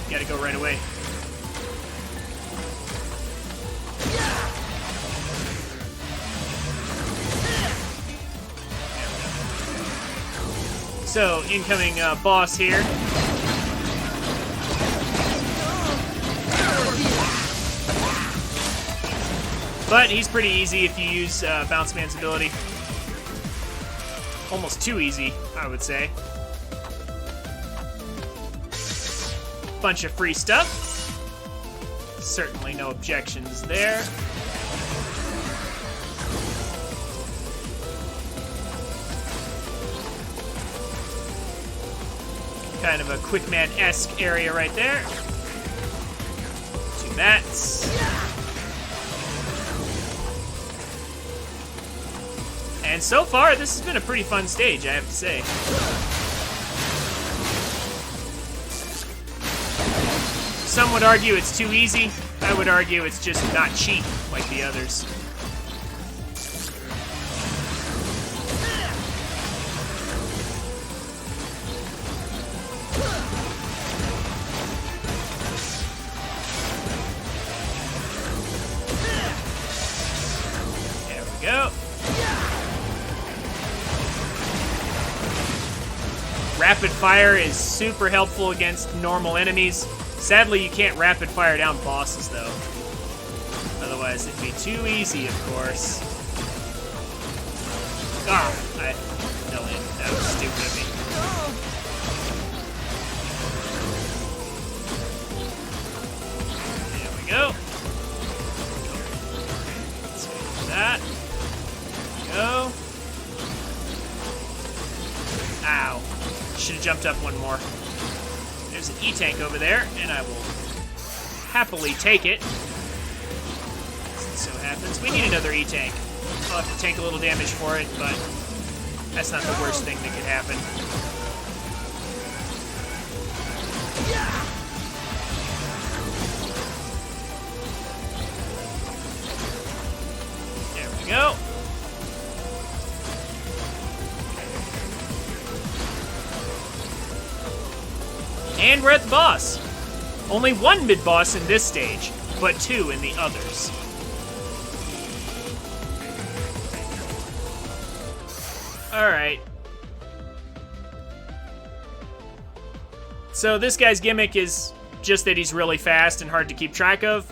Gotta go right away. So, incoming boss here. But he's pretty easy if you use Bounce Man's ability. Almost too easy, I would say. Bunch of free stuff. Certainly no objections there. Kind of a Quickman-esque area right there. 2 mats. And so far, this has been a pretty fun stage, I have to say. Some would argue it's too easy. I would argue it's just not cheap like the others. There we go. Rapid fire is super helpful against normal enemies. Sadly, you can't rapid fire down bosses, though. Otherwise, it'd be too easy, of course. Ah, I fell in. That was stupid of me. Ow. Should have jumped up one more. There's an E-tank over there, and I will happily take it. As it so happens. We need another E-tank. I'll have to take a little damage for it, but that's not the worst thing that could happen. There we go. And we're at the boss. Only one mid-boss in this stage, but two in the others. Alright. So this guy's gimmick is just that he's really fast and hard to keep track of.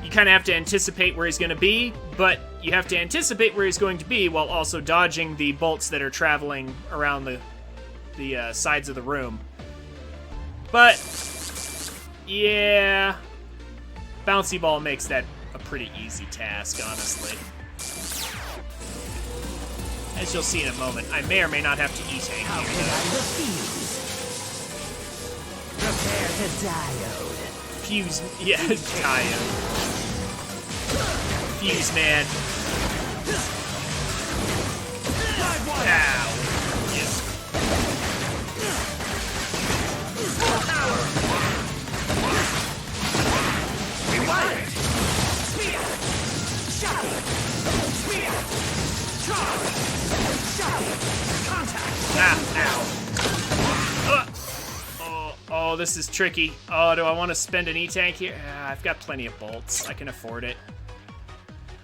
You kind of have to anticipate where he's going to be, but you have to anticipate where he's going to be while also dodging the bolts that are traveling around the sides of the room. But, yeah, Bouncy Ball makes that a pretty easy task, honestly. As you'll see in a moment, I may or may not have to E-tank How here. can I refuse? Prepare the diode. Fuse, yeah, diode. Fuse, man. Ow. Yeah. Rewind! Spear! Shot! Spear! Charge! Shot! Contact! Ow. Oh, this is tricky. Oh, do I want to spend an E-tank here? I've got plenty of bolts. I can afford it.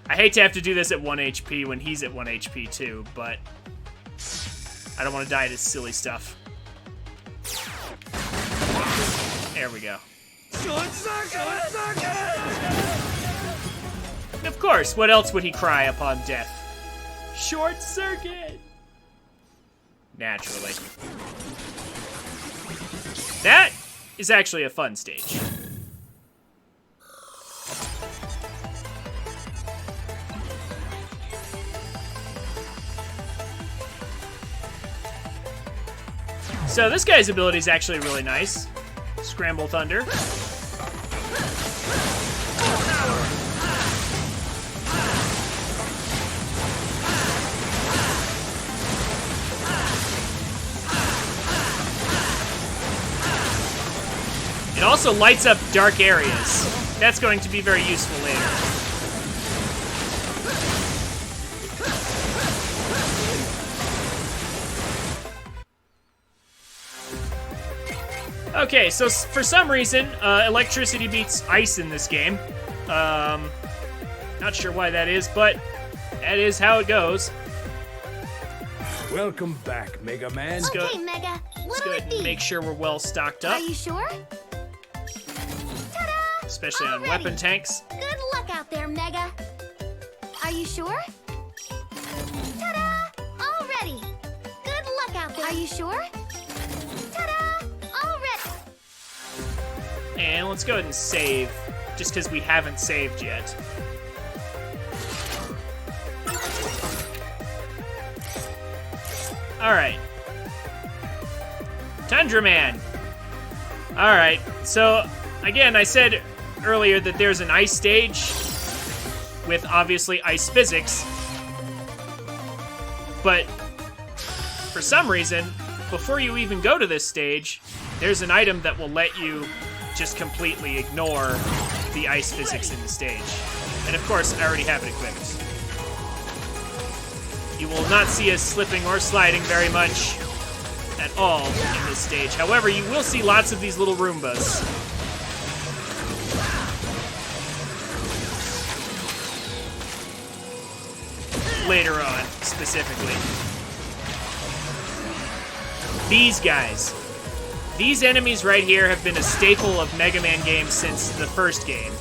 I hate to have to do this at 1 HP when he's at 1 HP too, but I don't want to die to silly stuff. There we go. Short circuit! Of course, what else would he cry upon death? Short circuit! Naturally. That is actually a fun stage. So this guy's ability is actually really nice. Scramble Thunder. It also lights up dark areas. That's going to be very useful later. Okay, so for some reason, electricity beats ice in this game. Not sure why that is, but that is how it goes. Welcome back, Mega Man. Okay, Mega. Let's What'll go it ahead be? and make sure we're well stocked Are up, you sure? Ta-da! especially on Already. weapon tanks. Good luck out there, Mega. Are you sure? Ta-da! All ready. Good luck out there. Are you sure? Ta-da! All ready. And let's go ahead and save, just because we haven't saved yet. Alright. Tundra Man. Alright, so, again, I said earlier that there's an ice stage with, obviously, ice physics. But, for some reason, before you even go to this stage, there's an item that will let you just completely ignore the ice physics in the stage. And, of course, I already have it equipped. You will not see us slipping or sliding very much at all in this stage. However, you will see lots of these little Roombas. Later on, specifically. These guys. These enemies right here have been a staple of Mega Man games since the first game.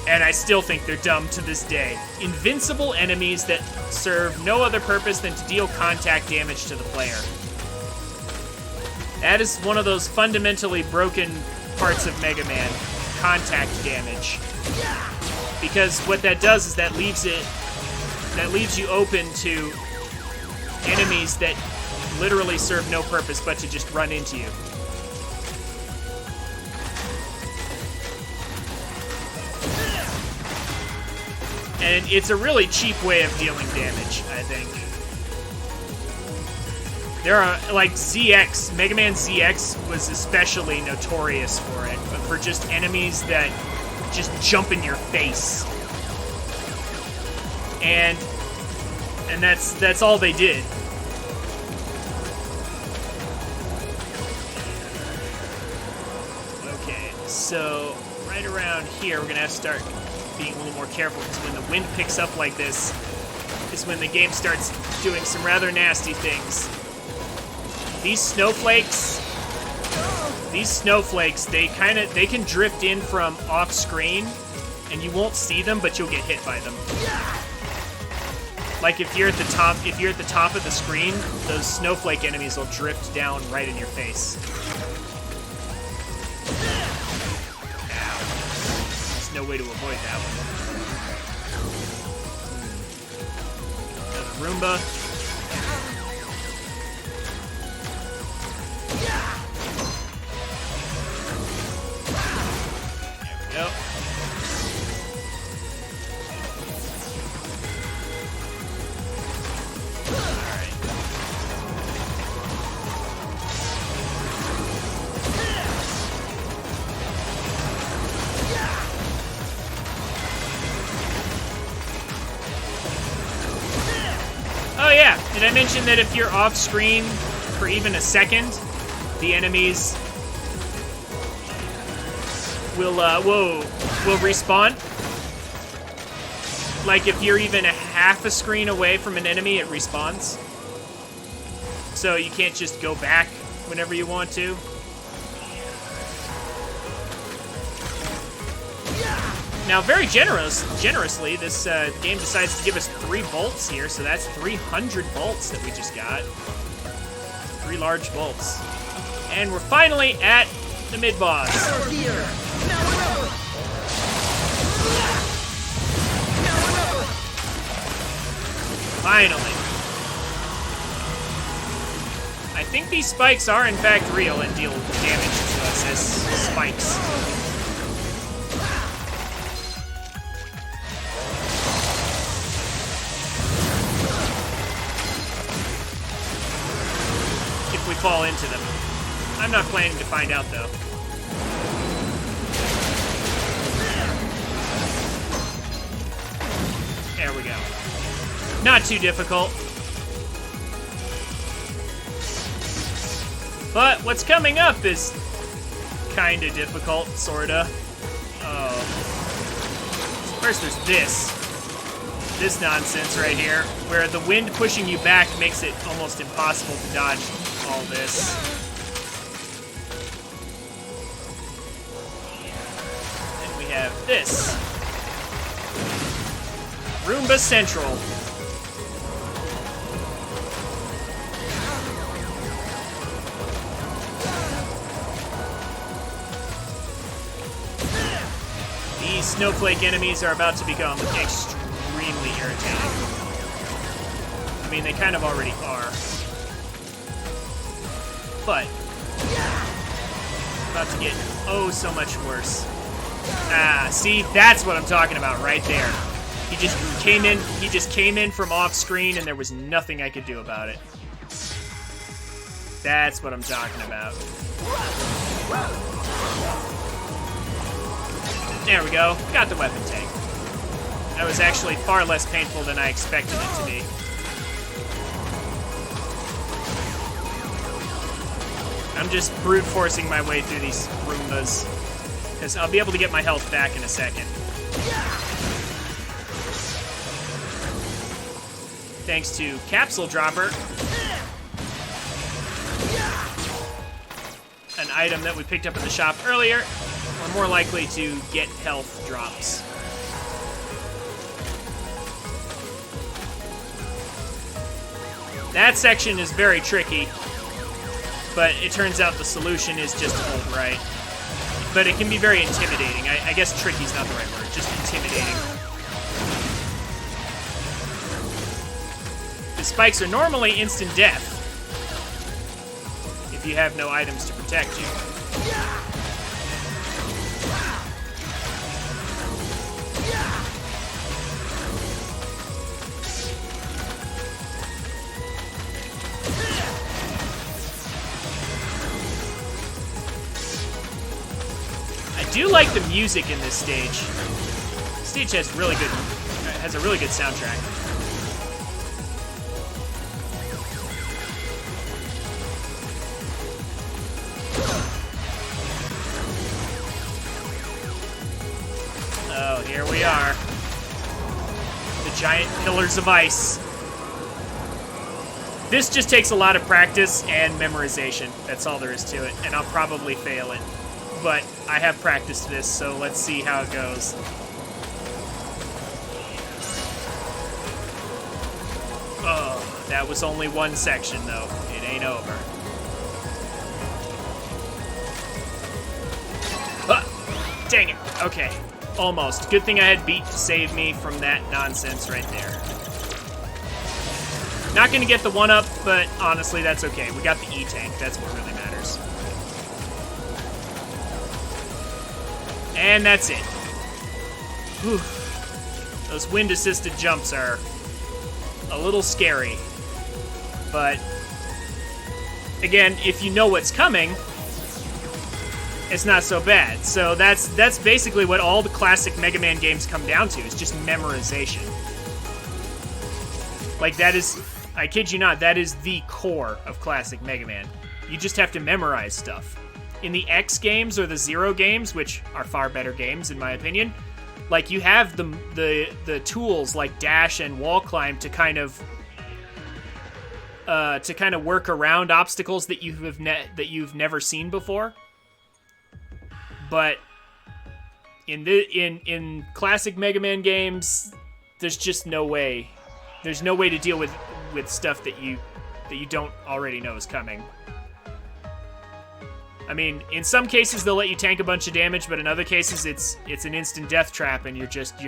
And I still think they're dumb to this day. Invincible enemies that serve no other purpose than to deal contact damage to the player. That is one of those fundamentally broken parts of Mega Man. Contact damage. Because what that does is that leaves you open to enemies that literally serve no purpose but to just run into you. And it's a really cheap way of dealing damage, I think. There are, like, ZX, Mega Man ZX was especially notorious for it, but for just enemies that just jump in your face. And that's all they did. Okay, so right around here, we're gonna have to start being a little more careful, because when the wind picks up like this is when the game starts doing some rather nasty things. These snowflakes, they can drift in from off screen, and you won't see them, but you'll get hit by them. Like if you're at the top of the screen, those snowflake enemies will drift down right in your face. Ow. There's no way to avoid that one. Another Roomba. There we go. Oh yeah, did I mention that if you're off screen for even a second, the enemies will respawn? Like if you're even a half a screen away from an enemy, it respawns. So you can't just go back whenever you want to. Now, very generously, this game decides to give us 3 bolts here, so that's 300 bolts that we just got. 3 large bolts. And we're finally at the mid-boss. Finally. I think these spikes are in fact real and deal damage to us as spikes. If we fall into them. I'm not planning to find out though. There we go. Not too difficult. But what's coming up is kind of difficult, sorta. Oh. First there's this nonsense right here, where the wind pushing you back makes it almost impossible to dodge all this. And we have this. Roomba Central. These snowflake enemies are about to become extremely irritating. I mean, they kind of already are. But about to get oh so much worse. Ah, see, that's what I'm talking about right there. He just came in from off screen and there was nothing I could do about it. That's what I'm talking about. There we go. Got the weapon tank. That was actually far less painful than I expected it to be. I'm just brute forcing my way through these Roombas, because I'll be able to get my health back in a second. Thanks to Capsule Dropper, an item that we picked up in the shop earlier, we're more likely to get health drops. That section is very tricky, but it turns out the solution is just to hold right. But it can be very intimidating. I guess tricky's not the right word, just intimidating. The spikes are normally instant death, if you have no items to protect you. I do like the music in this stage. This stage has a really good soundtrack. Oh, here we are. The giant pillars of ice. This just takes a lot of practice and memorization. That's all there is to it, and I'll probably fail it. But I have practiced this, so let's see how it goes. Oh, that was only one section, though. It ain't over. Ah, dang it. Okay, almost. Good thing I had Beat to save me from that nonsense right there. Not going to get the 1-up, but honestly, that's okay. We got the E-Tank. That's what really matters. And that's it. Whew. Those wind-assisted jumps are a little scary. But, again, if you know what's coming, it's not so bad. So that's basically what all the classic Mega Man games come down to, is just memorization. Like, that is, I kid you not, that is the core of classic Mega Man. You just have to memorize stuff. In the X games or the Zero games, which are far better games in my opinion, like you have the tools like dash and wall climb to kind of work around obstacles that you've never seen before. But in classic Mega Man games, there's just no way. There's no way to deal with stuff that you don't already know is coming. I mean, in some cases they'll let you tank a bunch of damage, but in other cases it's an instant death trap, and you just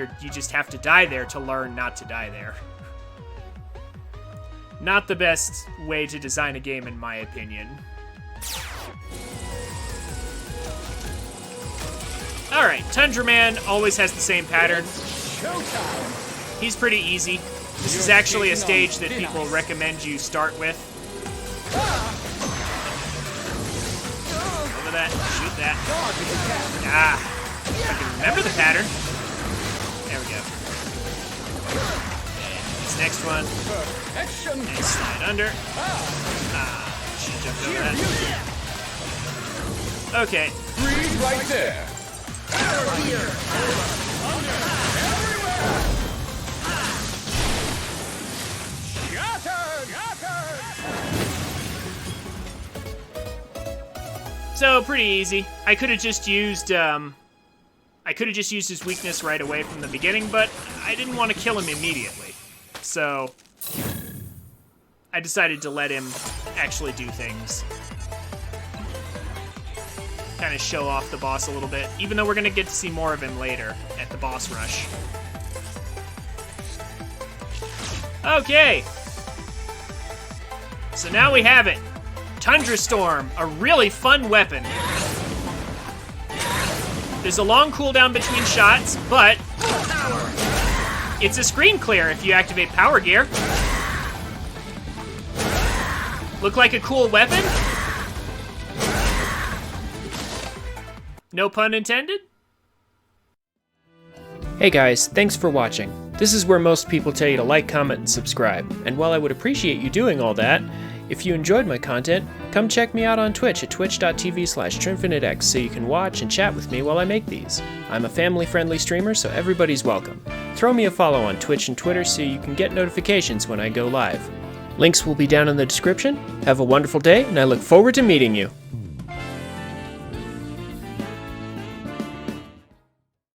have to die there to learn not to die there. Not the best way to design a game, in my opinion. All right, Tundra Man always has the same pattern. He's pretty easy. This is actually a stage that people recommend you start with. Over that, shoot that. Ah, if I can remember the pattern. There we go. And this next one. And slide under. Ah, should have jumped over that. Okay. Freeze right there. So pretty easy. I could have just used his weakness right away from the beginning, but I didn't want to kill him immediately. So I decided to let him actually do things. Kind of show off the boss a little bit, even though we're going to get to see more of him later at the boss rush. Okay. So now we have it. Tundra Storm, a really fun weapon. There's a long cooldown between shots, but it's a screen clear if you activate Power Gear. Look like a cool weapon? No pun intended? Hey guys, thanks for watching. This is where most people tell you to like, comment, and subscribe. And while I would appreciate you doing all that, if you enjoyed my content, come check me out on Twitch at twitch.tv/TrinfiniteX so you can watch and chat with me while I make these. I'm a family-friendly streamer, so everybody's welcome. Throw me a follow on Twitch and Twitter so you can get notifications when I go live. Links will be down in the description. Have a wonderful day, and I look forward to meeting you.